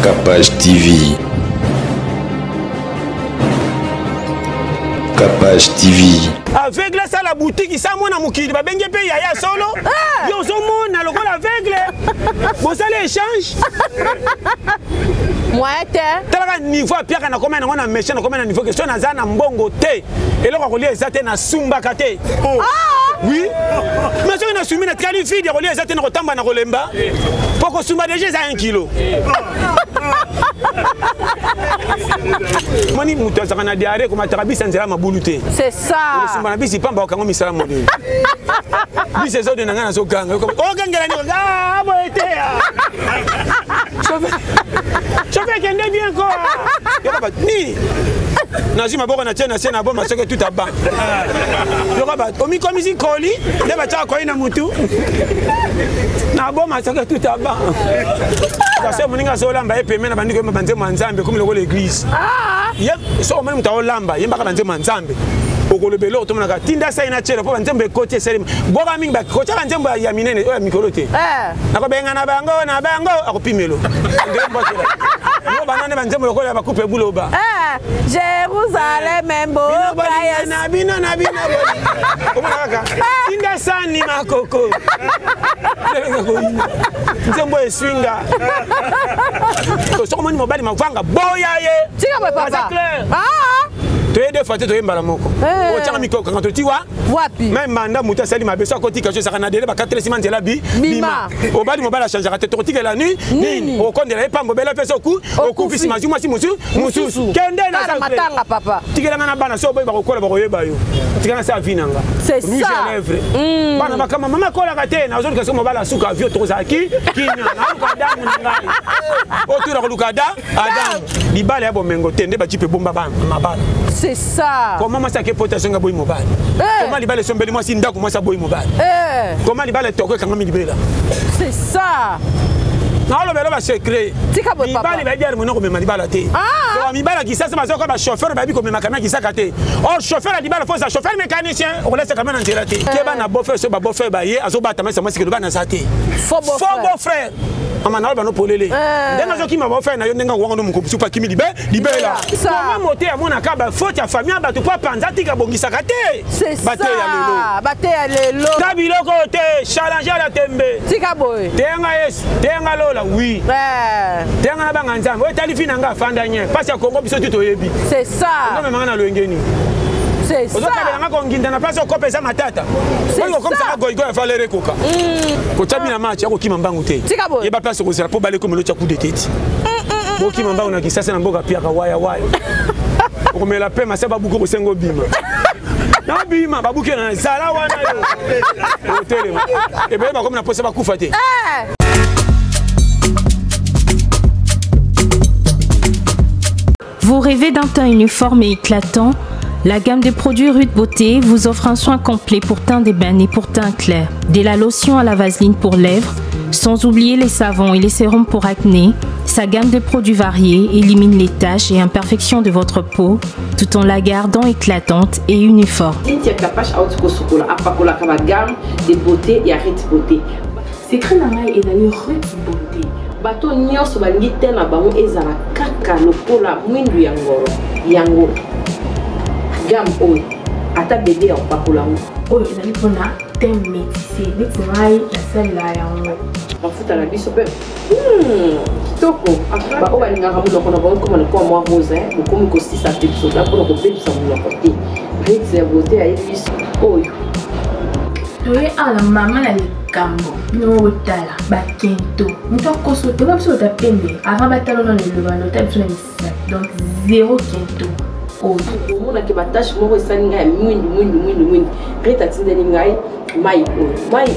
Capage TV. Capage TV. Aveugle ça la boutique, ça mon amukili ba benge pe yaya solo. Yo zo mona loko aveugle. Bon ça l'échange. Moi t'es. Tala niveau pia kana komena ngona méchant na komena niveau question na za na mbongo te. Eloko ko lia ezate na sumba kate. Oui. Mais je na sumi na qualifie de lia ezate na kotamba na kolemba. Poko sumba déjà za 1 kilo. Moni muto za kana diarrhée ko matarabisa nzela mabulute. C'est ça. Sumba na bisi pamba okango misala modeli. Bisi zo de ngana zo ganga. O gangela ni ga boete. Chauffeur qui est bien quoi. Ni. Nazi maboko na tena sena bomba soke tout à bas. Yo ba omi komisi koli, de ba cha ko ina mutu. Na bomba soke tout à bas. Parce que moninga so lamba e pemena bandiko banze manzambe comme le l'église. Yep, so mani mutawo lamba, yemba ka banze manzambe. Okolobelo to monaka tinda sa ina chelo po banzembe kote selim. Boga mingi ba kocha banzembe ya minene o ya mikorote. Nako benga na bango akopimelo. Ndembo chela. Yo banane banzembe lokola ba coupe buloba. Jérusalem membo bina. Omonaka. Tinda sa ni makoko. Nzembo eswinga. So moni mobali mavanga boya ye. Tika papa. Tu es deux fois tu es mbalamoko. O tanga mikoko quand tu vois. Wapi. Même manda muta sali mabeso akoti kacho sakana dele ba 4 semaines la bima. O bali mobala changer ka te totike la nuit. Nini. O kondela pambo bela peso ku. O ku fisi mazuma si musu. Kende na sa matanga papa. Tikela na bana so boy ba ko kola ba ko yeba yo. Tikana sa vinanga. C'est ça. Bana bakama mama kola ka te na ozoli kaso mobala suka avio to zaki. Kinya na ko damu na ngai. O tu na ko lukada adam. Libala ya bomengo tende ba jipe bomba ba mabala. C'est ça. Comment moi ça que potation boy mobile. Comment libala sombeli moi si ndako moi ça boy mobile. Comment libala toko kanga mi libela. C'est ça. Na lo belo ba secret. Tika boy papa. Libala ba dire monoko me libala te. Donc libala qui ça c'est parce que ba chauffeur ba bi ko me makana qui ça kate. Oh chauffeur a libala faut ça chauffeur mécanicien on laisse quand même en gelaté. Ke ba na beau-frère so ba beau-frère ba ye azo ba tamesa moi c'est que ba na saté. Faux beau-frère. Amana ba no polele. Ndenga zo ki ma beau-frère na yo ndenga wango mu ko supa kimi libela. Comment monter à mon akaba faute ya famille ba to pas panza tika bongisa kate. C'est ça. Bate ya lelo. Tabilo côté challenger la tembe. Tika boy. Tenga yes, tenga lola oui. Tenga na banga nzambe. O tali fina nga fanda nye. Parce que Congo biso tuto yebi. C'est ça. Non mais manga na loengeni. C'est ça. Ozoka nga ko nginda na place ko pesa matata. Ko comme ça goigo ya valere koka. Ko tabi na match ko kima mbangu te. Tika boy. Yeba place ko sera po bale ko melo cha coup de tête. Bo kima mbangu na kisasa na mboka pia ka waya. Ko mela pe masaba buko ko sengo bima. Na bima babuke na zala wana yo. Hotel. E be ba comme na posa ba kufa te. Vous rêvez d'un teint uniforme et éclatant? La gamme de produits Rude Beauté vous offre un soin complet pour teint d'ébène et pour teint clair. De la lotion à la vaseline pour lèvres, sans oublier les savons et les sérums pour acné. Sa gamme de produits variés élimine les taches et imperfections de votre peau, tout en la gardant éclatante et uniforme. De beauté et Rude Beauté. Secret nangai et dans Rude Beauté. Bato nyonso balingi te na bango ezala kaka lokola mwindu yango gamme oyo ata bébé ya opakola oyo ezali mpona teint métissé neti ngai nasalela yango mafuta na biso mpe kitoko baoyo balingaka monoko na bango komana kwa mwa rose bokomi kosisa mpe biso da mpona kobebisa monoko te Rude ya beauté ayebi biso oyo toye ala mama na likambo no otala bakento moto akoso te ba biso otapembe avant batalo na lelobano ta biso na misisa donc zéro kento oyo omonaki batache moko esali ngai ya mwindu Rude atindeli ngai mai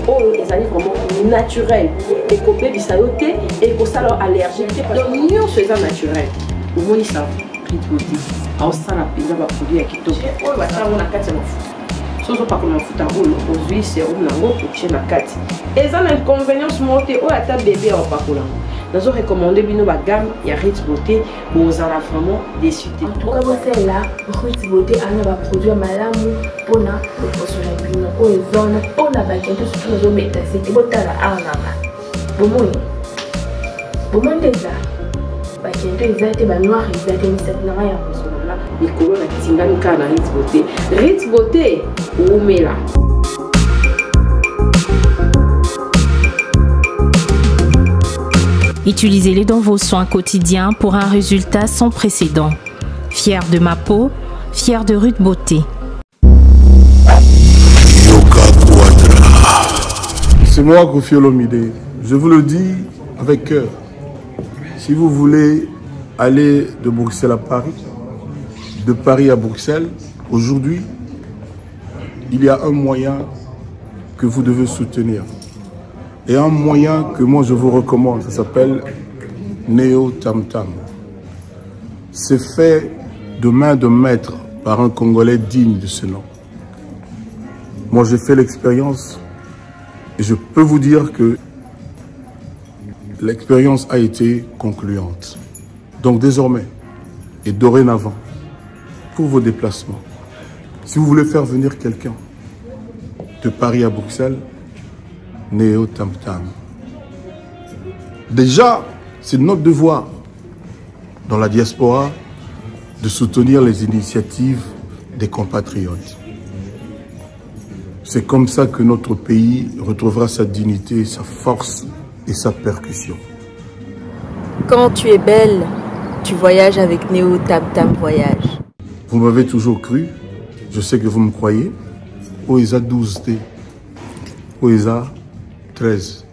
oyo ezali vraiment naturel ekobebisa yo te ekosala allergie te donc nyonso eza naturel omonisa Rude Beauté aosala mpenza baproduit ya kitoko oyo basalango na kati ya mafuta soso pa kona mafuta oyo ozwi serum nango otie na kati eza na inconvénience moko te oyo ata bébé aopakola nazo recommande bino bagamme ya Rude Beauté bozala vraiment déçu te. En tout cas bosala Rude Beauté ana baproduit malamu mpona loposo na bino oyo ezona mpona bakento surtout nazobeta sete botala awa bomoi bomondeza bakende ezate ba noir ezate misati na ya musona likolo na tingani kana Ritz Beauté. Ritz Beauté umela. Utilisez-les dans vos soins quotidiens pour un résultat sans précédent. Fier de ma peau, fier de Ruth Beauté. C'est moi, Koffi Olomide. Je vous le dis avec cœur. Si vous voulez aller de Bruxelles à Paris, de Paris à Bruxelles, aujourd'hui, il y a un moyen que vous devez soutenir. Et un moyen que moi je vous recommande, ça s'appelle Neo Tam Tam. C'est fait de main de maître par un Congolais digne de ce nom. Moi j'ai fait l'expérience et je peux vous dire que l'expérience a été concluante. Donc désormais et dorénavant, pour vos déplacements, si vous voulez faire venir quelqu'un de Paris à Bruxelles, Neo Tam Tam. Déjà, c'est notre devoir dans la diaspora de soutenir les initiatives des compatriotes. C'est comme ça que notre pays retrouvera sa dignité, sa force et sa percussion. Quand tu es belle, tu voyages avec Neo Tam Tam Voyage. Vous m'avez toujours cru, je sais que vous me croyez. Oesa 12T, Oesa 13.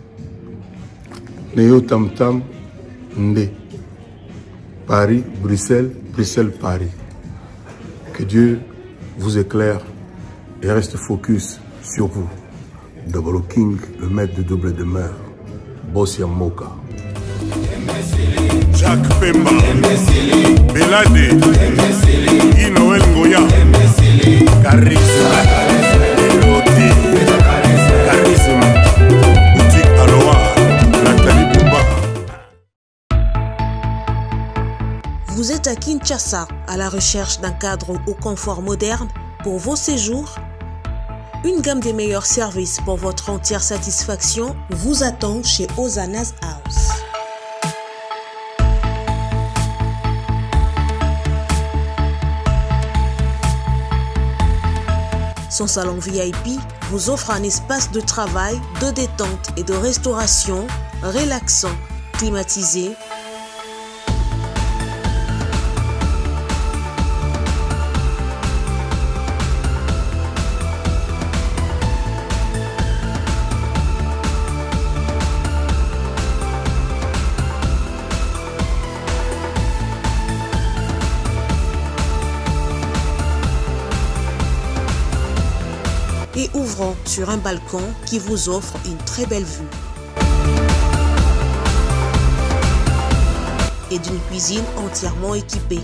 Neo Tam Tam Ndé. Paris, Bruxelles, Bruxelles, Paris. Que Dieu vous éclaire et reste focus sur vous. Double King, le maître de double demeure. Bossia Moka. Jacques Pemba, Belade, Guy Noël Ngoya, Charisme, Charisme, Boutique Aloha, Nathalie Bouba. Vous êtes à Kinshasa à la recherche d'un cadre au confort moderne pour vos séjours? Une gamme des meilleurs services pour votre entière satisfaction vous attend chez Hosanna's House. Son salon VIP vous offre un espace de travail, de détente et de restauration relaxant, climatisé. Et ouvrant sur un balcon qui vous offre une très belle vue. Et d'une cuisine entièrement équipée.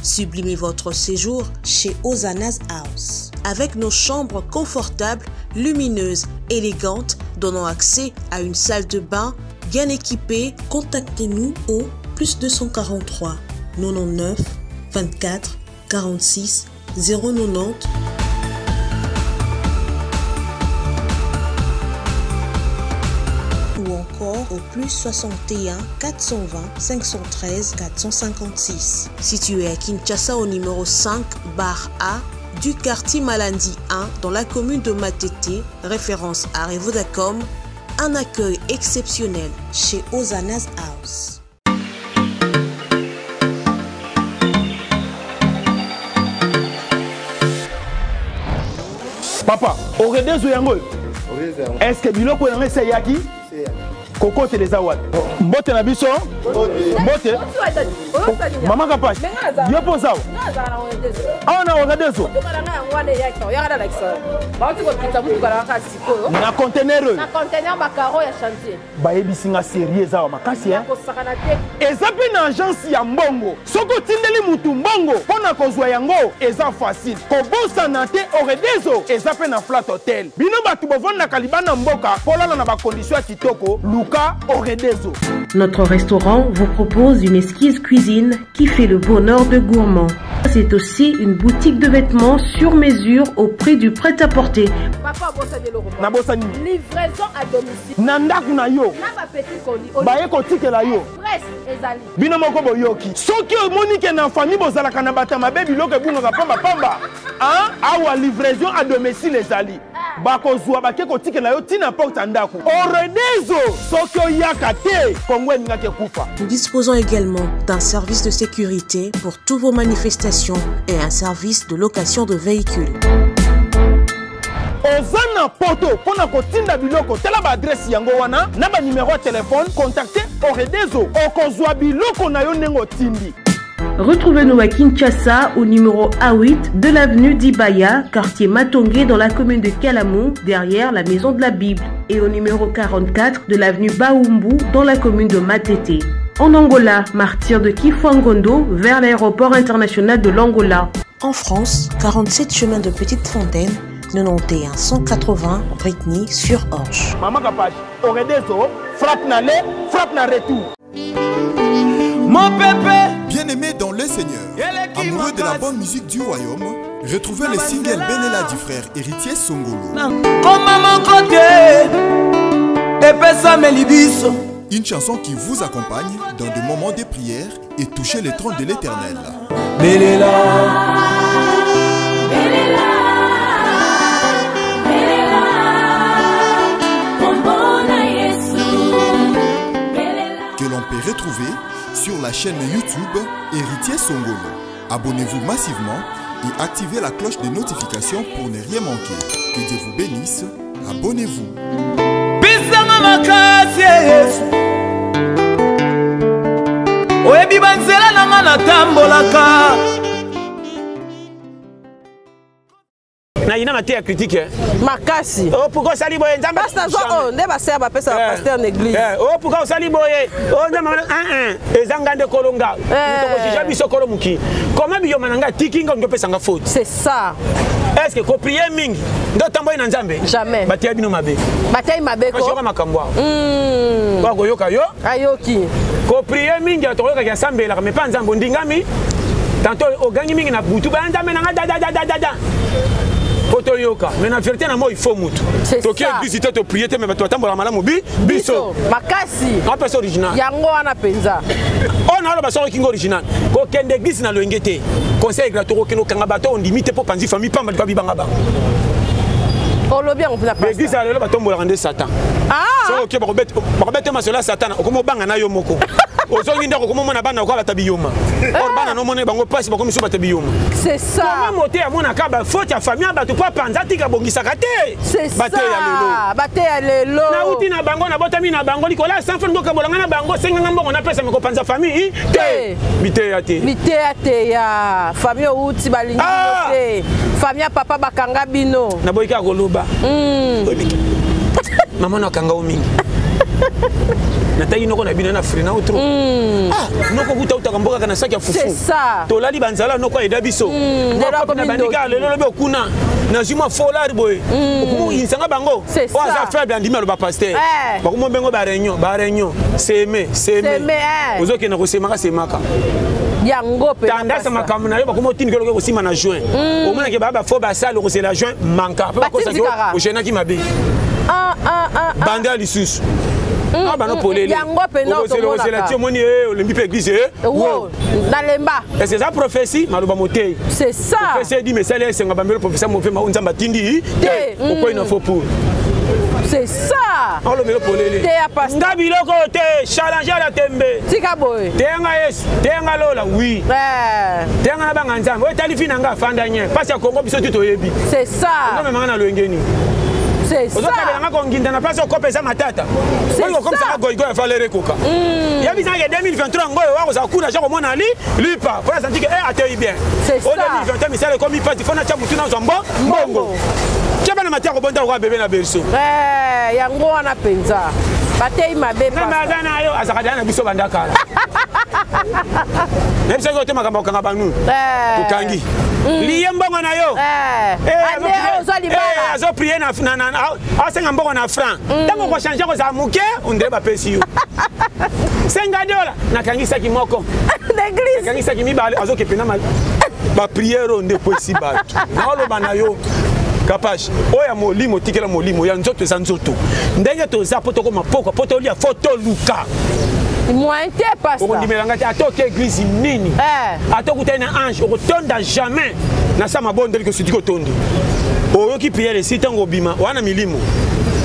Sublimez votre séjour chez Hosanna's House. Avec nos chambres confortables, lumineuses, élégantes, donnant accès à une salle de bain bien équipée, contactez-nous au +243 99 24 46 090 ou encore au +61 420 513 456. Situé à Kinshasa au numéro 5 bar A du quartier Malandi 1 dans la commune de Matete, référence à Revodacom, un accueil exceptionnel chez Hosanna's House. Papa, au redezo yango. Est-ce que biloko yango c'est yaki? Koko teleza wat. Mbote na biso? Mbote. Mama kapash. Yo posa. Ah na redezo. Na conteneur. Na conteneur makaro ya chantier. Ba yebisinga sérieux za makasi hein. Eza pe na agence ya mbongo. Soko tindeli mutu mbongo pona kozwa yango eza facile. Kobosa na te au redezo eza pe na flat hotel. Bino batu bovanda kalibana mboka polala na ba condition ya kitoko. Luka au redezo. Notre restaurant vous propose une exquise cuisine qui fait le bonheur de gourmands. C'est aussi une boutique de vêtements sur mesure au prix du prêt-à-porter. Papa, na bosani livraison à domicile. Nandaku na yo. Na ba petit colis. Baye ko tikela yo. Express ezali. Bino moko boyoki. Soki omoni ke na famille bozala kana batama baby loke bunga pamba. Hein? Awa livraison à domicile ezali. Bakozwa bake ko tikela yo tina porte ndaku. Oredezo soki oyaka te kongwe ngake kufa. Nous disposons également d'un service de sécurité pour toutes vos manifestations et un service de location de véhicules. Ozana poto pona kotinda biloko tela ba adresse yango wana na ba numéro de téléphone contactez Oredezo okozwa biloko na yo nengo tindi. Retrouvez-nous à Kinshasa au numéro A8 de l'avenue d'Ibaya, quartier Matongé dans la commune de Kalamou, derrière la maison de la Bible, et au numéro 44 de l'avenue Baoumbu dans la commune de Matete. En Angola, martyr de Kifwangondo vers l'aéroport international de l'Angola. En France, 47 chemin de Petite Fontaine, 91 180 Britney sur Orge. Maman Kapage, Oredezo, frappe na le, frappe na retour. Mon pépé, bien-aimé dans le Seigneur, amoureux de la bonne musique du royaume, retrouvez le single Belela du frère héritier Songolo. Comme à mon côté, épessa mes libiso. Une chanson qui vous accompagne dans des moments de prière et toucher le trône de l'Éternel. Belela, Belela, Belela, Bombona Yesu, Belela. Que l'on peut retrouver sur la chaîne YouTube Héritier Songolo. Abonnez-vous massivement et activez la cloche de notification pour ne rien manquer. Que Dieu vous bénisse. Abonnez-vous. Pisanga makasi Yesu. Oyebi banzela nanga natambolaka. Na ina mate ya critique. Makasi. Oh pourquoi sali boye nzamba? Pasteur oh nde ba sert ba pesa pasteur l'église. Oh pourquoi sali boye? Oh nzamba ezanga nde kolonga. Toko jija biso kolomuki. Comment biyo mananga tikinga ndo pesa nga faute. C'est ça. Est-ce que ko prier mingi ndo tamboye na nzambe? Jamais. Batia bino mabe. Batia mabe ko. Ko makambo. Ba ko yoka yo? Ayoki. Ko prier mingi atoroka ya sambela mais pas nzambo ndingami. Tantôt ogangi mingi na butu ba nzambe na da. Yoka. Mais la vérité, il faut moutou. C'est ça. Tu as visité te prier, mais tu as tambour la malam biso. Makasi. Un personne original. Yango ana penza. On a le basson qui est original. Quand il y a une église dans le ngete, conseil gratuit que nous kangabato on limite pour penser famille pas mal de bangaba. On le bien on peut la passer. L'église a le bateau pour rendre Satan. Ah. So OK, Robert ma cela Satan. Comment banga na yo moko. Ozongi ndako comment mona bana ko batabiyoma. Or bana no mona bango passe ba comme so batabiyoma. C'est ça. Comment monter à mona ka ba faute ya famille ba to pas panza tika bongisa kate. C'est ça. Bate ya lelo. Na uti na bango na botami na bango likola sans fond ko bolanga na bango senga mbongo na pesa ko panza famille. Te. Bite ya te. Bite ya te ya famille uti balingi te. Famille papa bakanga bino. Na boyika koloba. Maman na kanga mingi. Natayi noko na bino na frina outro. Noko kuta utakamboka kana saki ya fufu. C'est ça. Tolali banzala noko eda biso. Noko na bandika lelo lobe okuna. Na juma folari boy. Okumu insanga bango. C'est ça. Oza faible andima lo pasteur. Bakumo bengo ba réunion. C'est Ozoke na kosemaka semaka. Yango pe. Tandasa makamuna yo bakumo tindikelo ko sima na juin. Omona ke baba fo ba sala ko c'est la juin manka. Pe ko sa yo o chena ki mabe. Banda lisusu. Ah bah non pour les yango pe non c'est la tiomoni olympique église wo na lemba est-ce que ça prophétie maloba moté c'est ça prophétie dit mais ça les senga bambelo professeur mo fait ma unzamba tindi pourquoi il en faut pour c'est ça on le met pour les ndabilo côté challenger la tembe tika boy tenga yesu tenga lola oui tenga na banga nzambe otali fina nga fanda nye passe ya Congo biso tuto yebi c'est ça non mais manga na lwengeni. C'est ça. Na place okope za matata. Ngo comme ça goigo ya falere koka. Ya bisa ya 2023 ngoyo wako za kuna jako mona lipa. Pour sentir que atei bien. C'est ça. Au 2023 misale comme il passe fona cha mutu na zombo mbongo. Chaba na matia ko bonda ko bébé na berso. Yango wana penza. Batei mabe. Na mazana yo azakadana biso bandakala. même ça côté makambo kanga banu tokangi liye mbongo na yo azo prier na asenga mbongo na franc tango ko changer ko za muke ondre ba pesi yo $5 nakangisa kimoko l'église nakangisa kimibale azo kepena ba prière onde poesi ba na oloba na yo Kapash, oya molimo tikela molimo ya nzoto za nzoto ndenge toza poto ko mapoko poto lia photo luka mointe pas ça okondimelanga te atoke église nini atokutana na ange okotonda jamais na sama bondeli ko sutiko tondi oyoki prière sitango bima wana milimo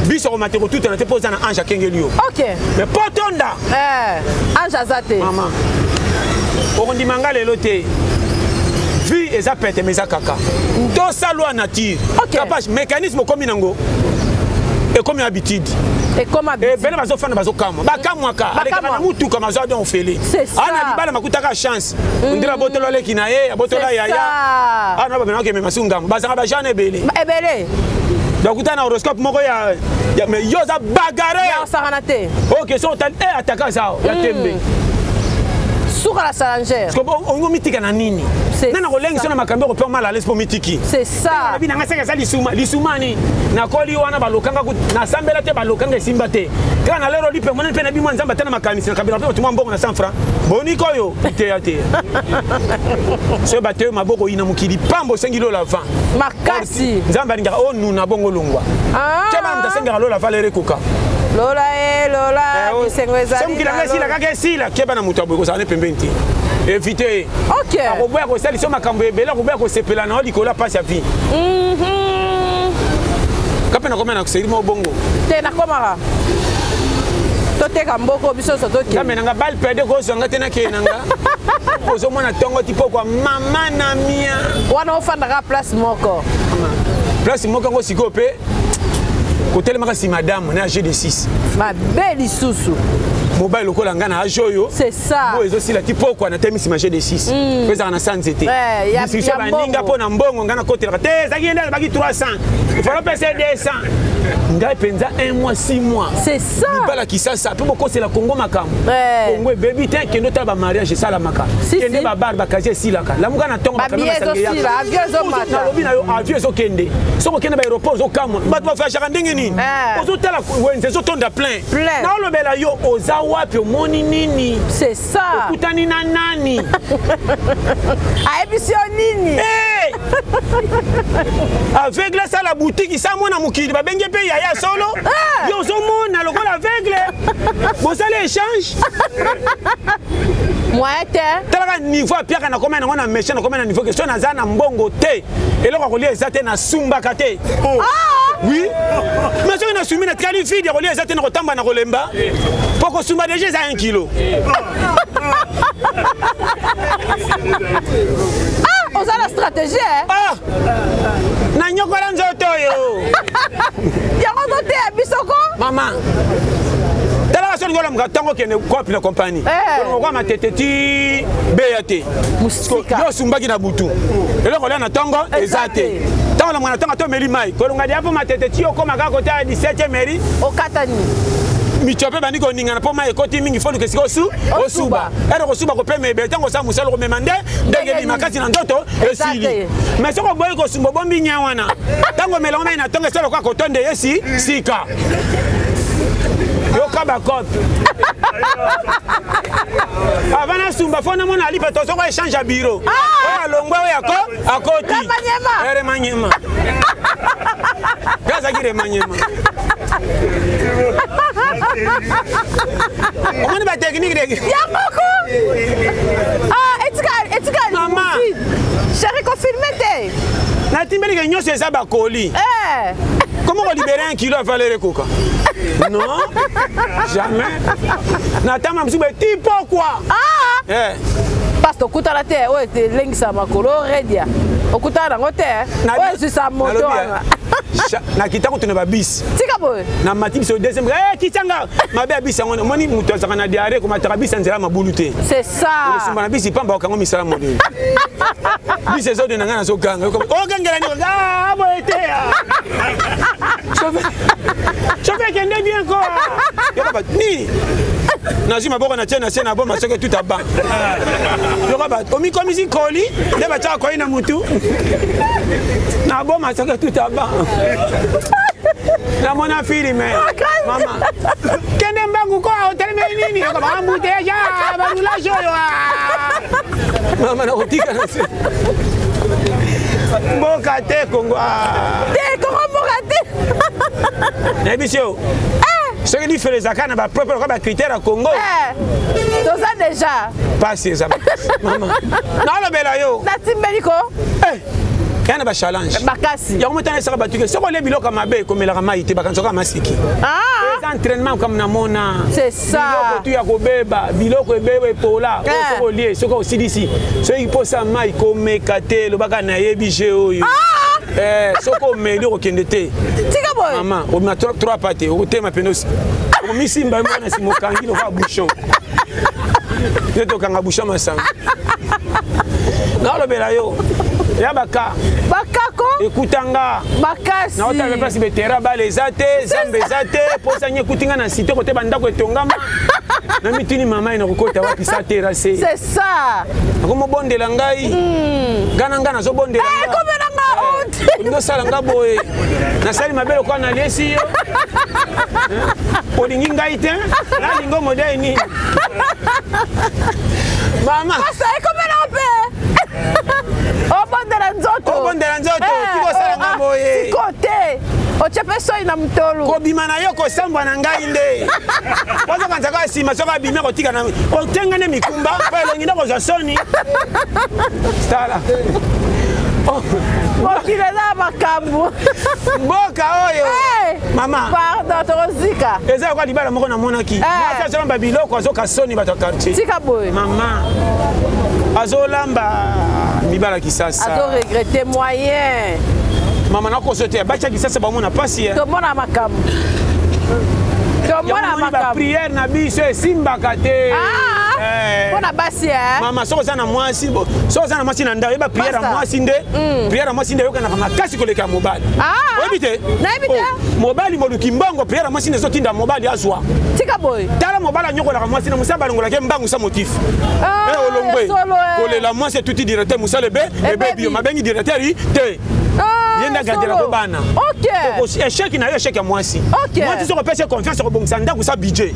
biso ko mateko tout na te poza na ange akengelio OK mais potonda ange azate mama okondimanga lelo te vie eza pete meza kaka to salwa nature capable mécanisme comme nango et comme habitude et comme habitude bena bazo fana bazo kama bakamwaka aleka na mutu kama zo don fele ana libala makutaka chance ndira botolo leki na ye botolo ya ana ba bena ke masunga bazanga ba jane ebele donc na horoscope moko ya mais yoza bagarre ya saranate OK so tal attaquer ça ya tembe Souka la salangère. Parce que on mythique na nini. Nana kolengi sona makambo ko mal à l'aise pour mythique. C'est ça. Bina ngasa ngasa lisumani na koli wana balokanga na sambela te balokanga simba te. Kana lero lipe mwana pe na bimwa nzamba tena makanisi na kabila pe tumwa mbongo na 100 francs. Boniko yo ite ate. So bateo maboko ina mukili pambo sengilo la vent. Makasi. Nzamba ninga o nuna bongo longwa. Kema mtasenga lo la valere koka. Lola kisengweza. Somme kilanga sila kaka sila keba na mutu abwe ko sane pembenti. Éviter. OK. Akoboya ko sali so makambo ebele akoboya ko sepela na likola passe ya vie. Kapena komena ko seli mo bongo. Te na komara. Toteka mboko biso so toki. Kamena nga bal perde ko so ngate na kenanga. Ozo mona tongo tipo kwa mama na mia. Wana ofanda ka place moko. Place moko ngo sikope. Côté maka si madame na âgé de 6. Ma belle isusu. Mobile lokola ngana ajoyo. C'est ça. Bo ezo sila tipo kwa na temi si âgé de 6. Pesa na sanzete. Ya ninga po na mbongo ngana côté la te za kienda baki 300. Il faut passer 200. Ngai penza 1 mois 6 mois. C'est ça. Bala kisasa pe boko c'est la Congo makam. Congo baby te kendo ta ba mariage sala maka. Kende ba barba kaje silaka. La muka na tongo ba sangé. Avion zo mata. Lobi na yo avion zo kende. Soko kende ba aéroport zo kamwa. Ba ba fa chaka ndenge nini. Ozo tala wenze zo tonda plein. Na olobela yo oza wapi omoni nini. C'est ça. Okutani na nani. Aebisio nini. Avec la salle à boutique ça mona mukili ba benge pe ya solo. Yo zo mona lokola aveugle. Bon ça l'échange. Moi te. Tala niveau piaka na komena ngona méchant na komena niveau question na za na mbongo te. Eloko ko lia zate na sumba kate. Oui. Mais je na sumi na trali vide ko lia zate na kotamba na kolemba. Poko sumba déjà za 1 kilo. On a la stratégie hein. Na nyokola nzoto yo. Ya ngote bisoko. Maman. Tala so ngola mga tango kene ko pina compagnie. Ko ma teteti BAT. Musika. Yo sumbaki na butu. Eloko la na tango ezate. Tango na mwana tango to meli mai. Ko ngadi apo ma teteti yo ko maka ko ta 17e mairie o katani. Michope bani ko ninga na po mai ko timingi fo ke siko su osuba. Ero ko suba ko peme be tango sa musalo ko memande ndenge ni makati na ndoto esili. Mais soko boy ko sumbo bombi nyawana. Tango melonga mai na tango selo ko ko tonde yesi sika. Yo kaba code. Avant na sumba fona mona ali peto soko échange à bureau. Oh longwa we ako akoti. Ere manyema. Gaza gire manyema. On est pas technique de. Ya moko. Etika. Maman. Chérie confirmé te. Na timbeli ke nyose za ba koli. Comment on libérer 1 kilo à Valérie Koka? Non, jamais. Natama msube tipo quoi? Parce que okuta la terre, ouais, t'es lengsa makolo redia. Okuta na ngote, ouais, c'est ça moto. Na kitako tuna ba bis. Tika boy. Na matib so deuxième. Kitanga. Mabe bis ngone moni muto za kana diare ko mataka bis nzela mabulute. C'est ça. Sumba na bis pamba kango misala modeli. Bis zo de ngana zo ganga. O gangela ni boete. Chauffeur qui est bien quoi. Ni. Nazi maboko na tena sena bo masoke tout aba. Yoko ba omi komisi koli, de ba cha ko ina mutu. Na bo masoke tout aba. Na mona fili me. Mama. Kende mbangu ko hotel me nini yoko ba mbute ya ba nula joyo. Mama na kotika na se. Mboka te Kongo. Te Kongo mboka te. Nebisio. Ce qui fait les accords, na propre critère à Congo. Tout ça déjà. Pas si ça. Maman. Non le belayo. Na timbeliko. Kana ba challenge. Bakasi. Ya umutana saka batuke. Soko le biloko mabe komela maite bakanzoka masiki. Les entraînements comme na mona. C'est ça. Biloko tu ya kobeba, biloko ebebe pola, soko lié, soko aussi d'ici. Ce qui pose ça mai komekate lo baka na yebi oyo. Soko meli okendete. Tika boy. Maman, on a trois pâtés, on tema penos. On misi mba mwana si mokangi no va bouchon. Je to kanga bouchon masang. Na lo belayo. Ya baka. Bakako. Ekutanga. Bakasi. Na ota place betera ba les athées, zambe zate, posa nye kutinga na cité côté bandako etongama. Na mitini mama ina kokota wapi sa terrasse. C'est ça. Akomo bondela ngai. Ngana zo bondela. Ndo sala ngaboe. Na sali mabelo kwa na lesi yo. Olingi ngai te. Na lingo modèle ni. Mama. Pasa ekomela mpe. Obondela nzoto. Obondela nzoto. Tiko sala ngaboe. Tikote. Ochepe soi na mtolu. Kobima na yo kosambwa na ngai nde. Wazo kanzaka sima soka bima kotika na. Otengane mikumba pa elongi ndako za soni. Stala. Mokile na makambo. Mboka oyo. Mama. Pardon, torozika. Eza kwa libala moko na monaki. Mwasa zolamba biloko azoka soni bato quartier. Tika boy. Mama. Azolamba libala kisasa. Azo regretter moyen. Mama na kosote bacha kisasa ba mona pasi. To mona makambo. To mona makambo. Prière na biso esimba kate. Pona basi Mama soko sana mwasi bo. Soko sana mwasi na ndawe ba prière mwasi nde. Prière mwasi nde yokana kama kasi koleka mobali. Obite? Na ebite? Mobali moluki mbongo prière mwasi nde zotinda mobali azwa. Tika boy. Tala mobali nyokola kama mwasi na musaba longola ke mbangu sa motif. Olongwe. Kolela mwasi tuti directeur musale be bio mabengi directeur te. Yenda gardera ko bana. OK. Échec na yo échec ya mwasi. Mwasi soko pese confiance ko bongisa ndako sa budget.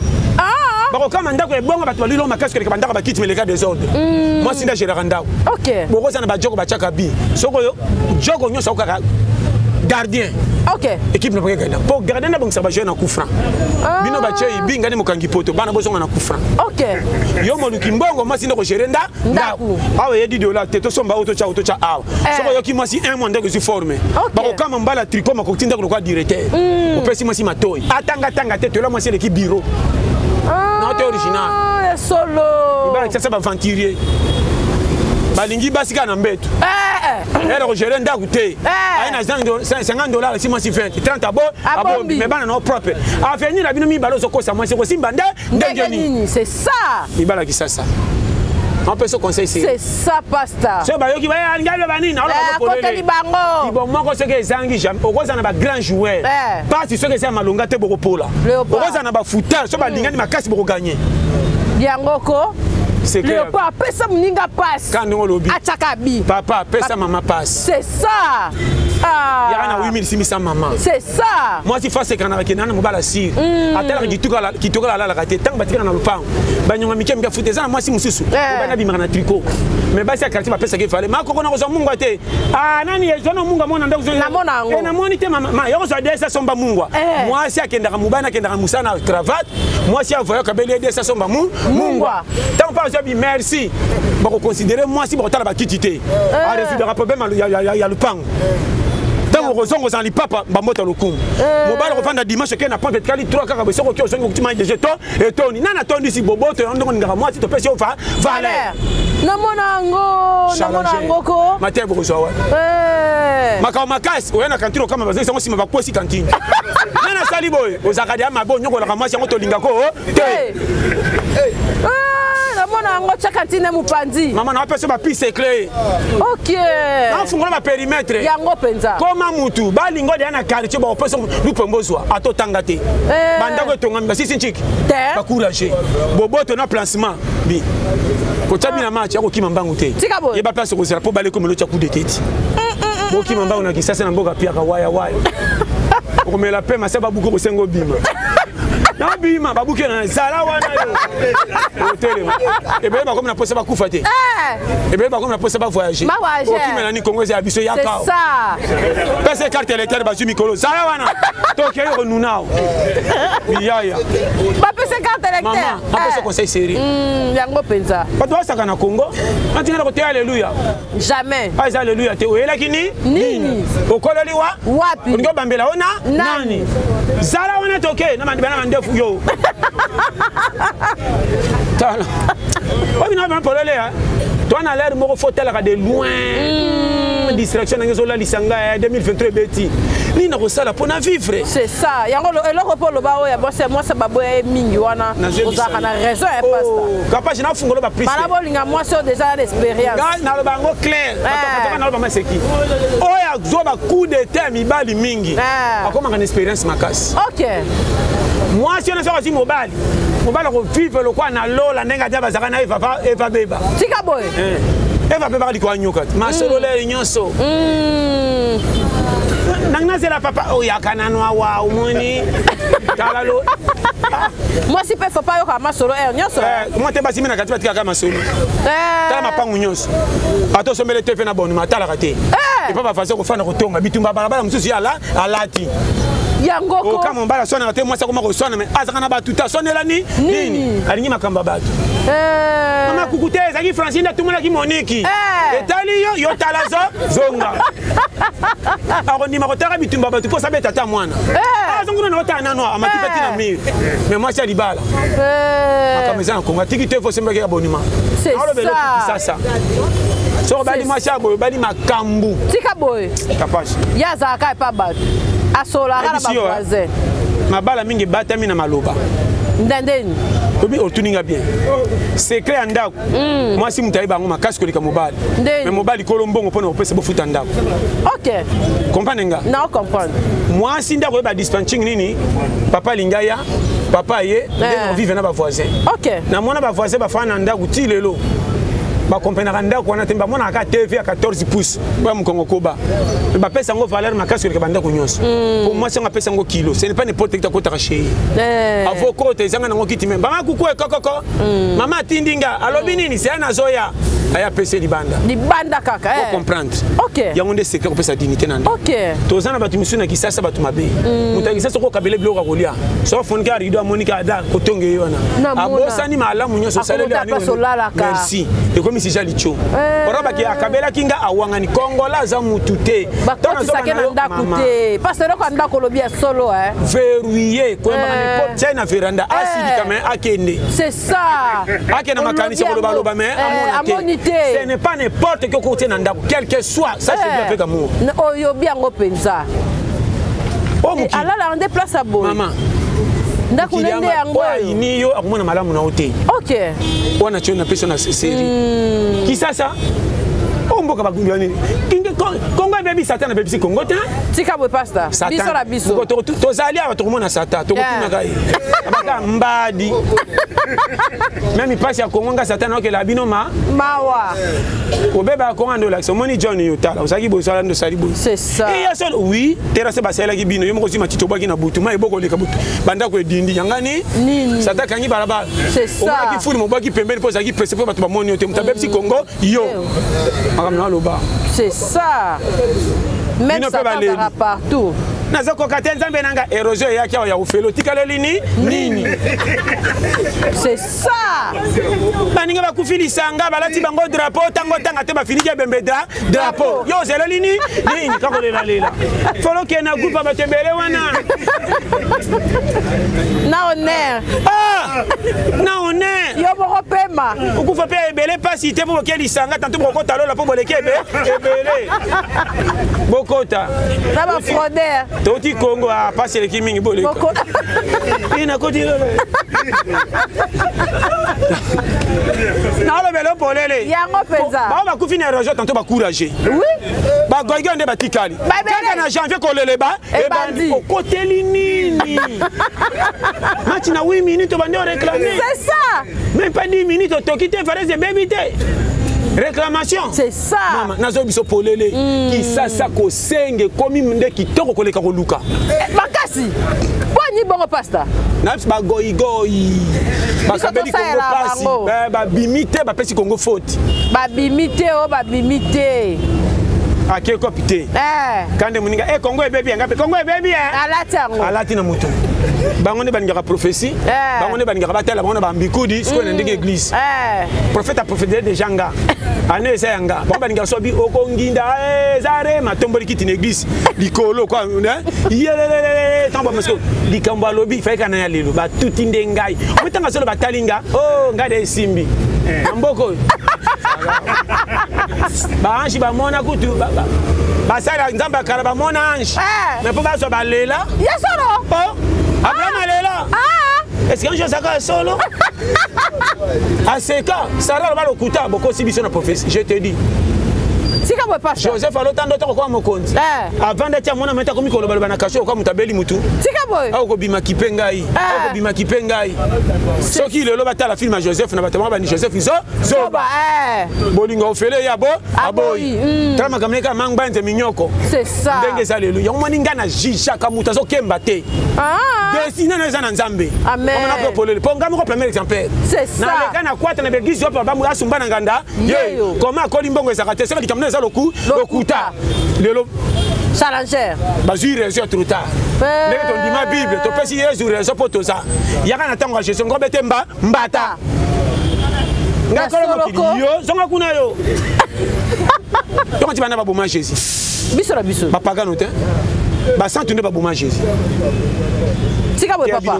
Bako kama ndako ebonga bato balilo makasi keleka bandaka bakiti meleka désordre. Mwasi nda gérera ndako. OK. Boko sana ba joko bachaka bi. Soko yo joko nyoso kaka gardien. OK. Équipe na pokeka. Pour gardien na bongisa ba jeune na coup franc. Bino ba chei binga ni mokangi poto bana bozonga na coup franc. OK. Yo moluki mbongo mwasi ndako gérer ndako. Awe yedi $10 teto somba auto cha awa. Soko yo ki mwasi 1 mois ndako si formé. Bako kama mbala tricot makotinda ko kwa directeur. Opesi mwasi matoi. Atanga teto la mwasi l'équipe bureau. Non, t'es original. Solo. Il va ça va venturier. Balingi basika na mbeto. Elle regère ndakute. Aina $50 si moi si 20. 30 abo abombi mais bana no propre. A venir la bino mi balo soko sa moi c'est simba ndengeni. C'est ça. Ibala ki ça. On peut se conseiller. C'est ça pasta. C'est ba yo ki ba ngalo banini ala ko polele. Libango. Bon moko ce que zangi jam. Okoza na ba grand joueur. Pas si ce que c'est malonga te boko pola. Okoza na ba footeur, so ba lingani makasi boko gagner. Biangoko. C'est clair. Le papa pesa mninga passe. Quand on lobby. Achakabi. Papa pesa maman passe. C'est ça. Il y a 8600 maman. C'est ça. Moi si face kana ke nana mobala sir. Atala ki tuka la kate tang batika na lupang. Banyonga mikem ga futeza moi si mususu. Bana bimaka na tricot. Mais basi ya quartier ba pesa ke fale. Mako kona ko zo mungu ate. Nani yezono mungu mona ndako zo. Na mona ngo. Na moni te mama yo zo desa somba mungu. Moi si akenda ka mubana akenda ka musana cravate. Moi si avoyo ka bele desa somba mungu. Tant pas je dis merci. Bako considérer moi si bako tala ba kitité. Résoudre problème ya lupang. Tant rozongo zali papa bambota lokumu mobile revendre dimanche ke na pompe kali 3 kaka besoko ki osongi kutima de jeton et toni nana tondi si boboto ndongo ngara moi si to pesi ofa valeur na monango ko matin boko zo makao makasi oyana kantino kama bazali sango sima bakosi kantine nana sali boy ozakadi ama bo nyoko la moi si ngo to lingako te na mona yango chakantine mupandi. Maman na pesa ba piste clé. OK. Na fungola ba périmètre. Yango penza. Koma mutu balingo de na quartier ba pesa lupombozwa atotanga te. Banda ko tonga mbasi sinchiki. Ba courager. Boboto na placement bi. Ko tabi na match yako kima mbangu te. Ye ba place ko zera po bale ko melo cha coup de tête. Bo kima mbangu na kisasa na mboga pia ka waya waya. Ko mela pe ma seba buko ko sengo bima. Na bima babuke na zala wana yo. Hôtel. Et ben ba comme na posa ba kufa te. Et ben ba comme na posa ba voyager. Ma voyager. O kimela ni Congo ya biso ya ka. C'est ça. Pese carte électeur ba jumi kolo. Zala wana. To ke yo nunao. Biyaya. Ba pese carte électeur. Maman, ba pese conseil série. Yango penza. Ba to saka na Congo. Antinga ko te alléluia. Jamais. Pas alléluia te oyela kini? Nini. Okololi wa? Wapi? Ngo bambela ona? Nani? Zala wana toke na mandibana mandefu yo. Tala. Obi na ba polele ha. Toi na l'air moko fotel ka de loin. Distraction ngezo la lisanga 2023 beti. Ni na ko sala pona vivre. C'est ça. Yango eloko po lo ba o ya bosse moi ça baboye mingi wana. Ozaka na raison e pasta. Capable na fungolo ba prise. Mana bolinga moi so déjà d'expérience. Na lo bango clair. Ataka na lo ba maseki. Oya zo ba coup de terre mi bali mingi. Akoma ngana expérience makasi. OK. Moi si on a ça aussi mobile. Mobile ko vivre lo kwa na lola ndenga dia bazaka na eva beba. Tika boy. Eva beba li kwa nyoka. Masolo le nyonso. Nangna c'est la papa o yakana no wa umoni. Kalalo. Moi si pe faut pas yo ka masolo nyonso. Moi te basi mina katika tika kama masolo. Tala mapangu nyonso. Ato somele te fe na bonu matala kate. Et papa façon ko fana ko tonga bitumba barabara mususu ya la alati. Yango ko kama mbala sona te mwasa koma ko sona me azaka na batuta sonela nini alingi makamba batu mama kukuteza ki Francine tumula ki Monique etali yo talazo zonga aroni makotaka bitumba batu po sabeta ta mwana azonguna na otana no amatipeti na mire mais moi c'est libala akameza na konga tiki te fo semba ki abonima c'est ça so bali moi c'est boy bali makambu tika boy kapasi ya zaka pa batu asola kala ba voisin mabala mingi batami na maloba ndendeni obi otuninga bien secret andako moi si mutayi bango makasi kolika mobali mais mobali kolombongo pona opesa bofuta ndako OK comprendre nga non comprendre moi si ndako ba dispensing nini papa lingaya papa ye on vive na ba voisin OK na mona ba voisin ba fana ndako ti lelo ba comprendre ndako wana temba mona ka TV à 14 pouces ba mkongo koba ba pesa ngo valeur makasi kolika bandako nyonso pour moi c'est nga pesa ngo kilo ce n'est pas n'importe qui ta kota raché avoko te zanga nango kiti même ba kuku kokoko mama tindinga alobi nini c'est na zoya aya pesa libanda kaka pour comprendre OK yango nde secret ko pesa dignité nanda OK tozana batu misuna kisasa batu mabe mutangisa soko kabele bloka kolia so fonka rido monika ada kotonge yona abosani malamu nyonso saleli ani merci et comme si jali cho oroba ki akabela kinga awangani kongola za mutute bakotisa ke na ndakute parce que ko ndako lobia solo verrouillé ko mbana ko tena veranda asili kama akende c'est ça akena makanisi ko loba mais amoni ce n'est pas n'importe que côté na ndako quel que soit ça c'est bien avec amour oyo biango penza ala la rendre place à beau maman ndako nende yango ni yo akumona malamu na hotel OK wana chona pesa na série kisasa omboka bagundu nini kinge kongo baby satan na baby kongo ta tika boy pasta biso la biso to zali aba to komona satan to kotuna kai abaka mbadi même passe ya kongo nga satan ok la bino mawa obeba kongo ndo la moni John yotala osaki bo sala ndo sali bo c'est ça et ya sol oui terrasse ba sala ki bino yo moko sima tito baki na butu mai boko leka butu banda ko edindi yangani nini satan kangi baraba c'est ça on ki fuli mo baki pembeni po saki pese po batu ba moni yote mutabebi kongo yo c'est ça même ça va partout nazoko katenza mbenanga érosion yaki ya ufelo tikale nini c'est ça baninga bakufilisanga balati bango drapeau tango tanga te bafiniki bembe drapeau yo zelo nini kako lela folo ke na groupe batembele wana na honneur na honneur yo boko pema ukufa pe ebele pasi te pour ke lisanga tanto bokota lola po boleke ebele bokota na ba fraudeur Toti Congo a passé le Kiming Bolé. Il n'a qu'à dire. Non, le vélo pour les. Il y a un pesa. On va couper une région tantôt, on va courager. Oui. Bah, Goyga, on est batikali. Quand on a janvier qu'on le bat, et ben, au côté l'inini. Maintenant, 8 minutes, on va réclamer. C'est ça. Même pas 10 minutes, on t'a quitté, il fallait se bébiter. Réclamation. C'est ça. Nazo biso polele. Qui ça ko senge komi mde ki toko koleka ko luka. Makasi. Ni bongo pasta. Naps ba goyi. Ba kabeli Congo pasi. Ba bimite ba pesi Congo faute. Ba bimite. Ake kopite. Kande muninga Congo e baby ngape Congo e baby alati na mutu. Bango ne baningaka prophétie. Bango ne baningaka batala bango ba mbikudi siko na ndenge église. Prophète a prophétisé de janga. Ane esa yanga. Bango baningaka sobi okonginda zare matomboli kiti na église. Likolo quoi yelele tambo masko likambo lobi fa kana ya lelo ba tuti ndengai. Mutanga solo batalinga. Oh ngade simbi. Amboko. Ba anji ba mona kutu ba sala nzamba kala ba mona anji mais pour ba so ba lela ya solo oh Abraham lela est-ce que anji saka solo aseka sara ba lokuta boko sibiso na prophétie je te dis sika bo pas Joseph alotando to ko mokonzi avant d'être mona meta komi ko loba na kasho ko mutabeli mutu sika boy au ko bima kipengai au ko bima kipengai soki le loba ta la film Joseph na batama ba ni Joseph iso zoba bolingo ofele ya bo aboyi trama kameka mangba nte minyoko c'est ça ndenge za lelo ya moni ngana jisha kamuta zo kemba te destiné na za na nzambe amen on a propolé ponga mo premier exemplaire c'est ça na le kana kwata na begisi yo ba mu asumba na nganda ye comment kolimbongo ezakate c'est qui kamna lokuta lelo challenger bazui raison trop tard mais ton dit ma bible to pesi yesu raison pour tout ça yaka na tango Jésus ngombe temba mbata ngakolo mokili yo zonga kuna yo donc tu vas na baboma Jésus biso ba pagano te ba santu ne baboma Jésus tika boy papa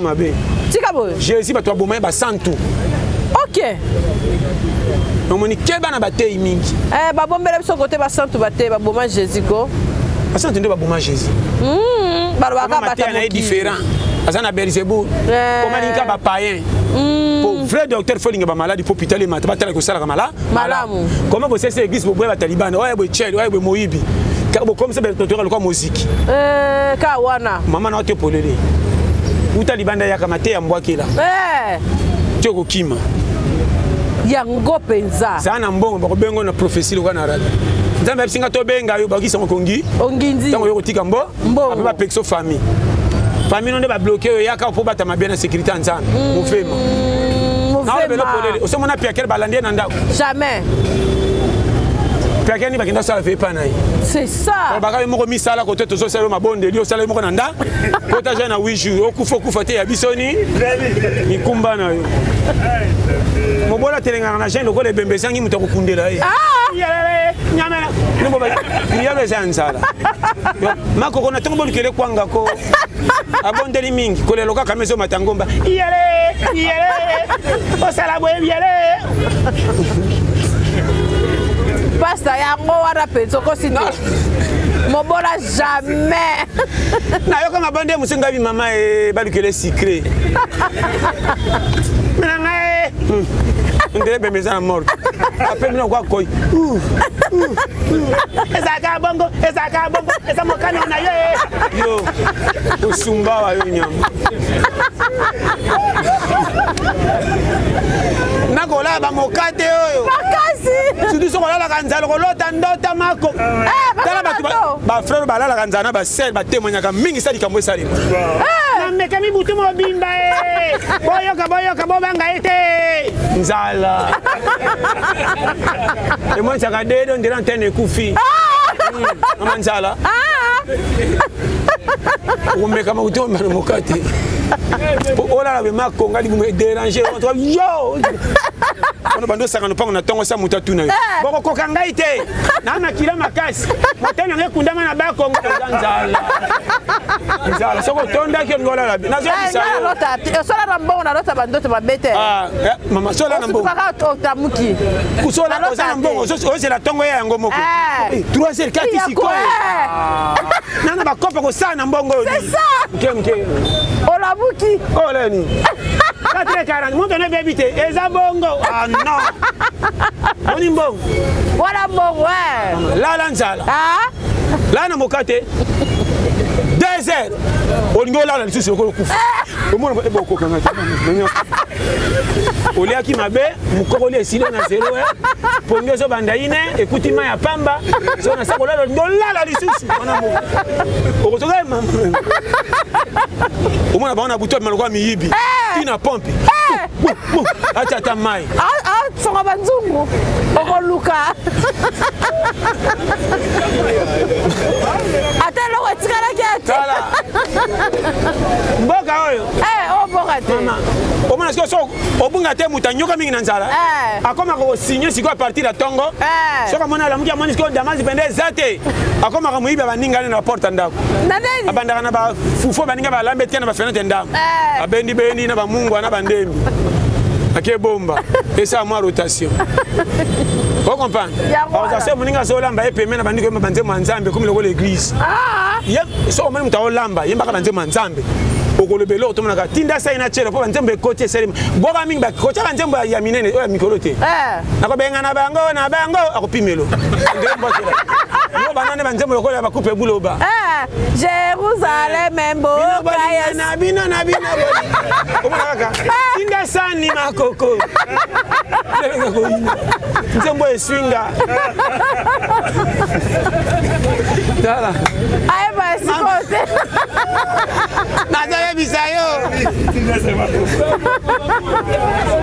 tika boy Jésus ba to baboma ba santu OK omoni keba na batei mingi babombela biso kote basantu bate baboma Jésus ko basantu nde baboma Jésus balobaka bata na différent aza na Beelzebul koma ninga ba païen pour vrai docteur folinga ba malade pour hôpital et mata batala ko sala kamala malamu comment vous c'est église bobo ba taliban oye bo chel oye bo moyibi kabo comme ça docteur alikuwa musique ka wana mama na ote polele utalibanda ya kamate ya mbwakela toko kima yango penza sana mbongo bakobengo na prophétie lokwa na radio nzambe abisinga to benga yo bakisa kongi onginzi tango yo kotika mbo ba pexo famille nonde ba bloquer yo yaka po bata mabia na sécurité nzambe mufema na belo polele osomona pia quel balandie na ndako jamais pia quel ni bakenda sala fait pas nayi c'est ça baka yo moko misala ko teto so sala mabonde li osala moko na nda ko ta jana 8 jours okufa te ya bisoni ni kumba na yo mobola telenga na jeune ko le bembe sangi muto ko kundela ye nyamela nimbo ba yalo zanzala mako kona tongo bolikele kwanga ko abondeli mingi ko le loka kamezo matangomba yele osala boye yele pasta yango wana penso ko sino mobola jamais na yo kama bande musinga bi mama e balikele secret menanga ndele bembe za mort après mino kwa koi ezaka bongo eza mokano na yo usumba wa yo nyama nakola ba mokate oyo makasi sudu so kola la nzalo kolota ndota mako tala ba frère balala kanzana ba sel ba témoignaka mingi sali kamwe sali na meka mi butu mo bimba boyoka bobanga ete nzala et moi ça regarde on dirait antenne kufi mama nzala on me kama butu mo mokate ola la be mako ngali me déranger on yo On a bandé ça quand on a tongo ça muta tuna. Boko kokanga ite. Na na kila makasi. Motena nge kundama na ba Kongo nzala. Nzala soko tonda ke ngola la. Na zo bisa yo. Lota, sola na mbongo na lota bandoto babete. Ah, mama sola na mbongo. Kaka otamuki. Kusola na na mbongo. So c'est la tongo ya ngomoko. 3h 4 ici quoi. Nana ba kopa ko sana mbongo. C'est ça. Mke. Olabuki. Oleni. 4h40, mon donné bébité. Eza bongo. Ah non. On y mbongo. Voilà bon ouais. La nzala. Ah. Là na mokate. 2h. On y là le souci ko kufa. Au moins on ko kanga. Olia ki mabe, mukokoli esilo na 0 pongo so bandaine, écoute ma ya pamba. So na sakola ndola la lisusu. Wana mo. Okotoka mama. Au moins on a buto maloko miyibi. Tina pompe. Acha tamai. Songa banzungu. Okoluka. Atelo wetikala kiatu. Mboka oyo. Mboka te. Mama. Au moins so obunga te mutanyoka mingi na nzala. Akoma ko signer siko partir la tongo. So ka mona la muki amoni siko damazi pende zate. Akoma ka muiba baninga na porta ndako. Naneni. Abandaka na ba fufo baninga ba lambe tena ba fenete ndako. Abendi bendi na ba mungu na bandembi. Ake bomba. Et ça moi rotation. Vous comprenez? Alors ça moninga so lamba epeme na bandiko banze manzambe comme le l'église. Yep, so même ta lamba, yemba ka banze manzambe. Okolobelo to monaka tinda sa ina chelo po banzembe kote selim. Boga mingi ba kote banzembe ya minene o ya mikolo te. Nako benga na bango akopimelo. Ndembo tela. Yo banane banzembe lokola ba coupe buloba. Jérusalem membo. Bino na bino. Omonaka. Tinda sa ni makoko. Nzembo eswinga. Dala. Ai ba sikote. Nazaye bisayo.